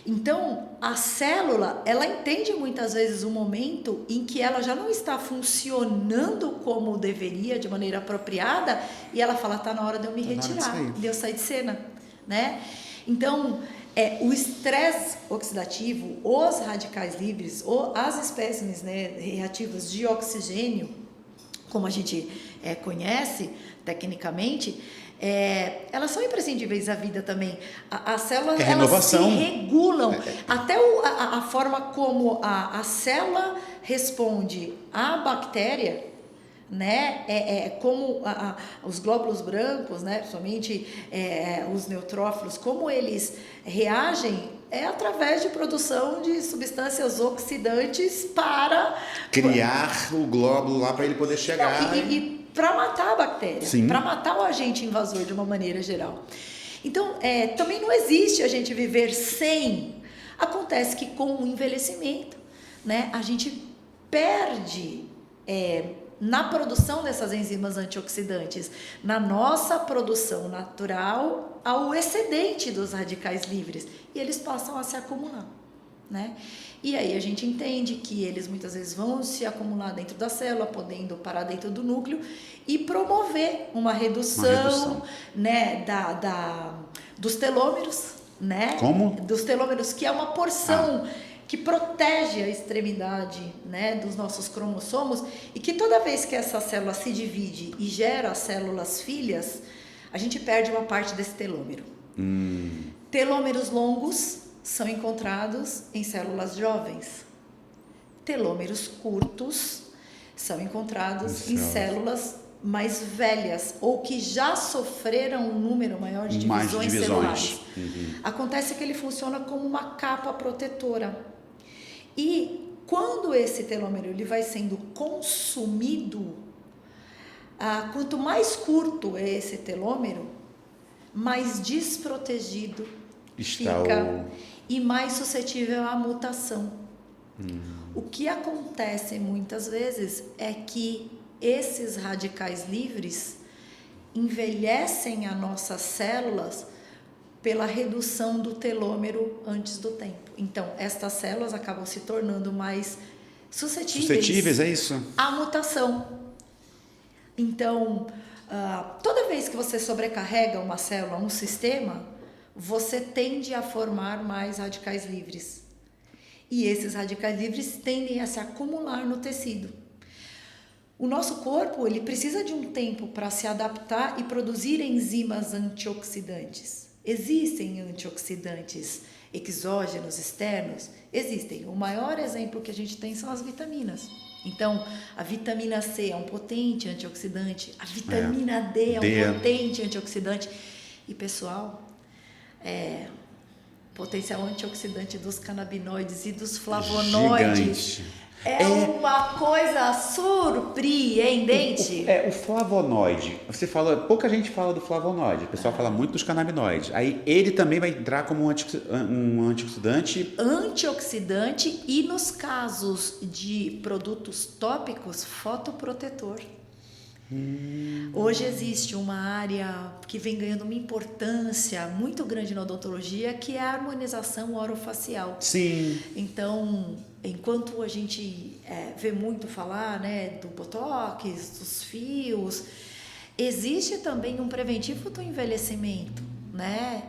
Então, a célula, ela entende muitas vezes um momento em que ela já não está funcionando como deveria, de maneira apropriada, e ela fala, tá na hora de eu me retirar, de eu sair de cena, né? Então, o estresse oxidativo, os radicais livres, ou as espécimes, né, reativas de oxigênio, como a gente conhece tecnicamente, elas são imprescindíveis à vida também. As células elas se regulam. Até a forma como a célula responde à bactéria, né? Como os glóbulos brancos, né? Principalmente os neutrófilos, como eles reagem através de produção de substâncias oxidantes para criar o glóbulo lá para ele poder chegar. E para matar a bactéria, para matar o agente invasor de uma maneira geral. Então, também não existe a gente viver sem. Acontece que com o envelhecimento, né, a gente perde na produção dessas enzimas antioxidantes, na nossa produção natural, ao excedente dos radicais livres, e eles passam a se acumular, né? E aí a gente entende que eles muitas vezes vão se acumular dentro da célula, podendo parar dentro do núcleo e promover uma redução. Né, dos telômeros, né? Como? Dos telômeros, que é uma porção que protege a extremidade, né, dos nossos cromossomos, e que toda vez que essa célula se divide e gera células filhas, a gente perde uma parte desse telômero. Telômeros longos são encontrados em células jovens. Telômeros curtos são encontrados em células mais velhas ou que já sofreram um número maior de divisões celulares. Acontece que ele funciona como uma capa protetora. E quando esse telômero ele vai sendo consumido, quanto mais curto é esse telômero, mais desprotegido fica e mais suscetível à mutação. O que acontece muitas vezes é que esses radicais livres envelhecem as nossas células pela redução do telômero antes do tempo. Então, estas células acabam se tornando mais suscetíveis é isso? à mutação. Então, toda vez que você sobrecarrega uma célula, um sistema, você tende a formar mais radicais livres. E esses radicais livres tendem a se acumular no tecido. O nosso corpo, ele precisa de um tempo para se adaptar e produzir enzimas antioxidantes. Existem antioxidantes exógenos, externos? Existem. O maior exemplo que a gente tem são as vitaminas. Então, a vitamina C é um potente antioxidante, a vitamina D é um potente antioxidante. E, pessoal, potencial antioxidante dos canabinoides e dos flavonoides. Gigante. Uma coisa surpreendente. O flavonoide. Você fala, pouca gente fala do flavonoide. O pessoal fala muito dos canabinoides. Aí ele também vai entrar como um antioxidante. Antioxidante e, nos casos de produtos tópicos, fotoprotetor. Hoje existe uma área que vem ganhando uma importância muito grande na odontologia, que é a harmonização orofacial. Sim. Então, enquanto a gente vê muito falar, né, do botox, dos fios, existe também um preventivo do envelhecimento, né?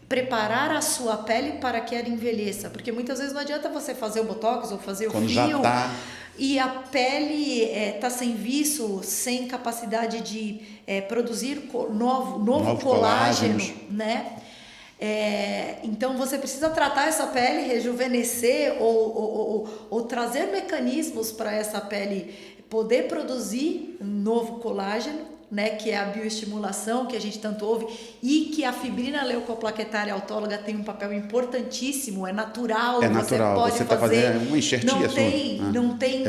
Preparar a sua pele para que ela envelheça, porque muitas vezes não adianta você fazer o botox ou fazer quando o fio já tá... e a pele está sem viço, sem capacidade de produzir novo colágeno, né? Então você precisa tratar essa pele, rejuvenescer ou trazer mecanismos para essa pele poder produzir novo colágeno, né, que é a bioestimulação que a gente tanto ouve, e que a fibrina leucoplaquetária autóloga tem um papel importantíssimo, é natural, você pode você fazer, fazendo uma enxertia, não tem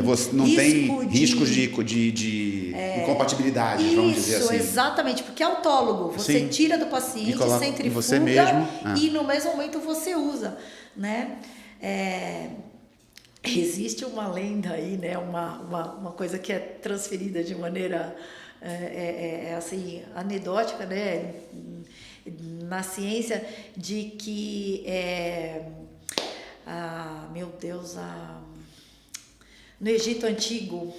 riscos de incompatibilidade, vamos dizer assim. Isso, exatamente, porque é autólogo, você tira do paciente, centrifuga você mesmo, e no mesmo momento você usa, né? Existe uma lenda aí, né? Uma coisa que é transferida de maneira assim, anedótica, né? Na ciência, de que meu Deus, no Egito Antigo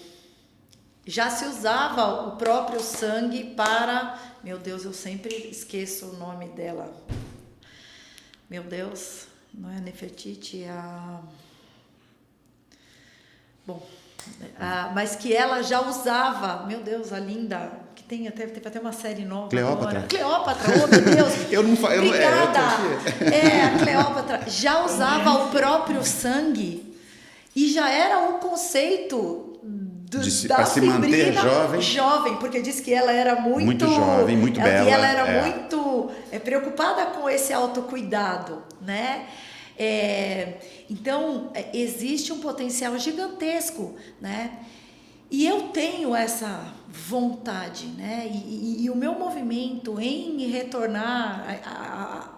já se usava o próprio sangue para... Meu Deus, eu sempre esqueço o nome dela. Meu Deus, não é Nefertiti, Bom, mas que ela já usava... Meu Deus, a linda... Que teve até uma série nova. Cleópatra. Agora. Cleópatra, oh meu Deus. Obrigada. A Cleópatra já usava o próprio sangue e já era um conceito da para se manter jovem, porque diz que ela era muito jovem, muito bela. E ela era muito preocupada com esse autocuidado, né? Então, existe um potencial gigantesco, né? E eu tenho essa vontade, né? E o meu movimento em retornar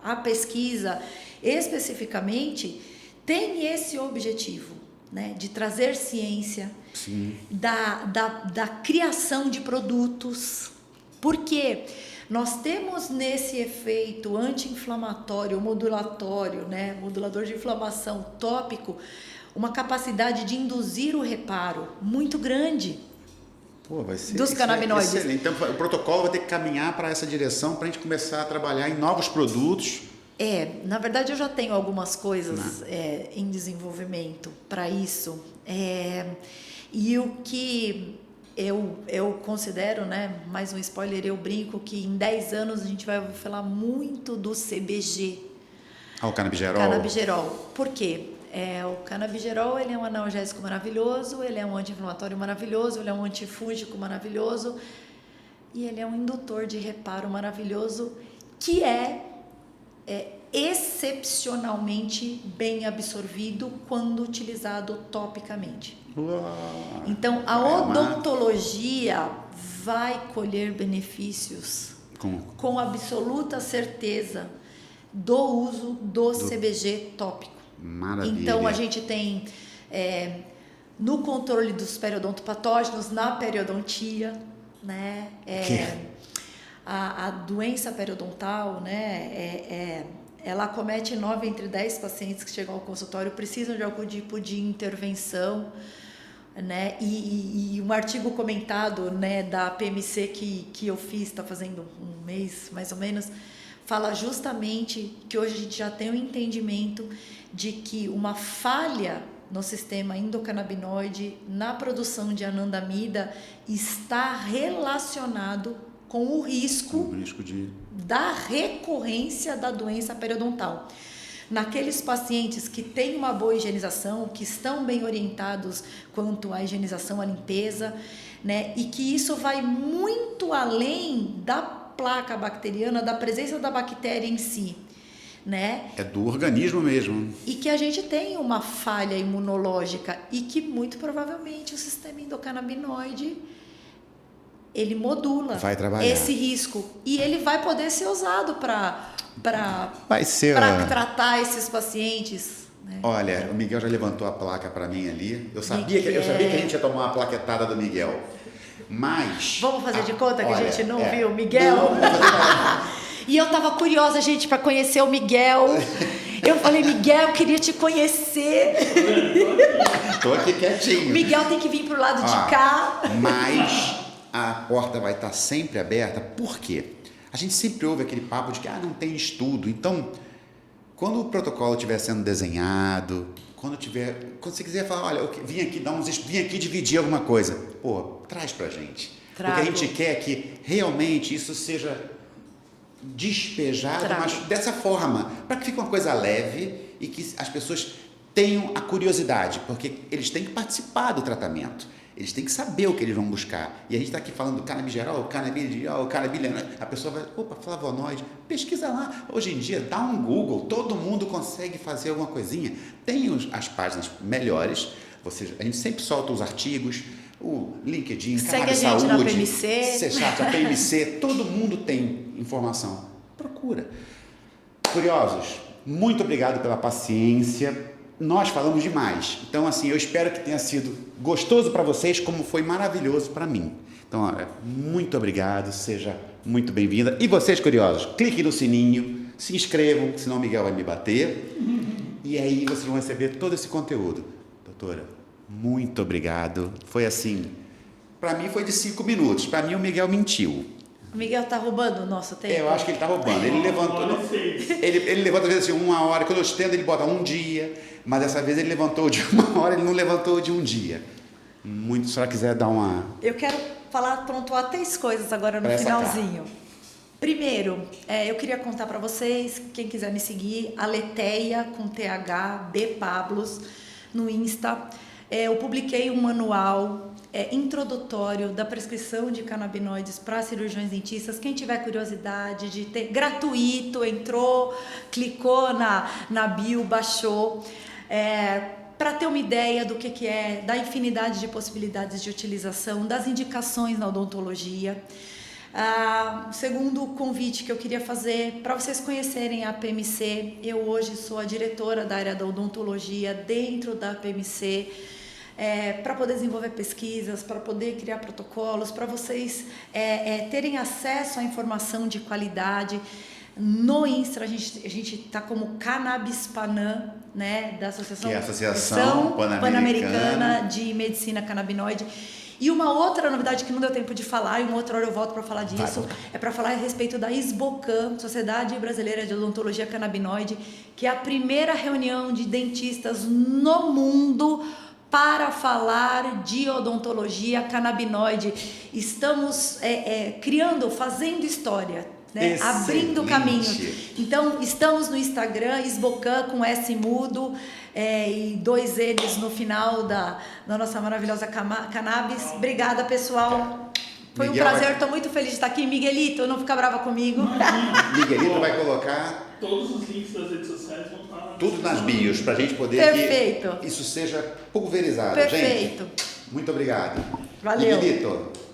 à pesquisa especificamente tem esse objetivo, né? De trazer ciência, da criação de produtos, porque nós temos nesse efeito anti-inflamatório, modulatório, né? Modulador de inflamação tópico, uma capacidade de induzir o reparo muito grande. Pô, vai ser dos canabinoides. Excelente. Então, o protocolo vai ter que caminhar para essa direção para a gente começar a trabalhar em novos produtos. Na verdade, eu já tenho algumas coisas em desenvolvimento para isso. E o que eu considero, né, mais um spoiler, eu brinco que em 10 anos a gente vai falar muito do CBG. O canabigerol. Canabigerol. Por quê? O canabigerol, ele é um analgésico maravilhoso, ele é um anti-inflamatório maravilhoso, ele é um antifúngico maravilhoso e ele é um indutor de reparo maravilhoso que é excepcionalmente bem absorvido quando utilizado topicamente. Uau. Então, a odontologia vai colher benefícios com absoluta certeza do uso do CBG tópico. Maravilha. Então, a gente tem no controle dos periodontopatógenos, na periodontia, né? A doença periodontal, né? Ela acomete 9 entre 10 pacientes que chegam ao consultório, precisam de algum tipo de intervenção, né? E um artigo comentado, né, da PMC que eu fiz, está fazendo um mês mais ou menos, fala justamente que hoje a gente já tem um entendimento de que uma falha no sistema endocannabinoide, na produção de anandamida, está relacionado com o risco da recorrência da doença periodontal. Naqueles pacientes que têm uma boa higienização, que estão bem orientados quanto à higienização, à limpeza, né, e que isso vai muito além da placa bacteriana, da presença da bactéria em si, né? É do organismo mesmo. E que a gente tem uma falha imunológica e que muito provavelmente o sistema endocannabinoide ele modula esse risco e ele vai poder ser usado para tratar esses pacientes. Né? Olha, o Miguel já levantou a placa para mim ali. Eu sabia que a gente ia tomar uma plaquetada do Miguel. Mas... Vamos fazer de conta que a gente não viu o Miguel? E eu tava curiosa, gente, para conhecer o Miguel. Eu falei, Miguel, eu queria te conhecer. Tô aqui quietinho. O Miguel tem que vir pro lado de cá. Mas a porta vai estar sempre aberta. Por quê? A gente sempre ouve aquele papo de que não tem estudo. Então, quando o protocolo estiver sendo desenhado, quando você quiser falar, olha, eu vim aqui dividir alguma coisa, pô, traz pra gente. Trago. Porque a gente quer que realmente isso seja despejado, mas dessa forma, para que fique uma coisa leve e que as pessoas tenham a curiosidade, porque eles têm que participar do tratamento. Eles têm que saber o que eles vão buscar. E a gente está aqui falando do canabigerol, canabidiol, a pessoa vai, flavonoide, pesquisa lá. Hoje em dia, dá um Google, todo mundo consegue fazer alguma coisinha. Tem as páginas melhores, a gente sempre solta os artigos, o LinkedIn, Segue a gente na PMC. C-Chat, a PMC, todo mundo tem informação. Procura. Curiosos, muito obrigado pela paciência. nós falamos demais. Então, assim, eu espero que tenha sido gostoso para vocês, como foi maravilhoso para mim. Então, olha, muito obrigado, seja muito bem-vinda. E vocês, curiosos, cliquem no sininho, se inscrevam, senão o Miguel vai me bater. E aí vocês vão receber todo esse conteúdo. Doutora, muito obrigado. Foi assim, para mim foi de 5 minutos. Para mim o Miguel mentiu. O Miguel tá roubando o nosso tempo? Eu acho que ele está roubando. Ele levantou. Ele levanta às vezes assim 1 hora. Quando eu estendo, ele bota 1 dia. Mas dessa vez ele levantou de 1 hora, ele não levantou de 1 dia. Muito, se ela quiser dar uma. Eu quero pontuar 3 coisas agora no finalzinho. Primeiro, eu queria contar para vocês, quem quiser me seguir, Aletheia com TH, B Pablos, no Insta. Eu publiquei um manual introdutório da prescrição de canabinoides para cirurgiões dentistas. Quem tiver curiosidade de ter, gratuito, entrou, clicou na bio, baixou, para ter uma ideia do que é, da infinidade de possibilidades de utilização, das indicações na odontologia. Segundo convite que eu queria fazer, para vocês conhecerem a PMC, eu hoje sou a diretora da área da odontologia dentro da PMC, para poder desenvolver pesquisas, para poder criar protocolos, para vocês terem acesso à informação de qualidade. No Insta a gente está como Cannabis Panam, né, da Associação, que é a Associação Pan-Americana de Medicina Canabinoide. E uma outra novidade que não deu tempo de falar, e uma outra hora eu volto para falar disso, é para falar a respeito da SBOCAM, Sociedade Brasileira de Odontologia Canabinoide, que é a primeira reunião de dentistas no mundo para falar de odontologia canabinoide. Estamos fazendo história, né? Abrindo caminho. Então, estamos no Instagram, SBOCAM com S mudo, e 2 L's no final da nossa maravilhosa cannabis. Obrigada, pessoal. Foi Miguel, um prazer, estou muito feliz de estar aqui. Miguelito, não fica brava comigo. Miguelito vai colocar todos os links das redes sociais, vão estar tudo nas bios, para a gente poder Perfeito. que isso seja pulverizado. Perfeito. Gente, muito obrigado. Valeu. Miguelito.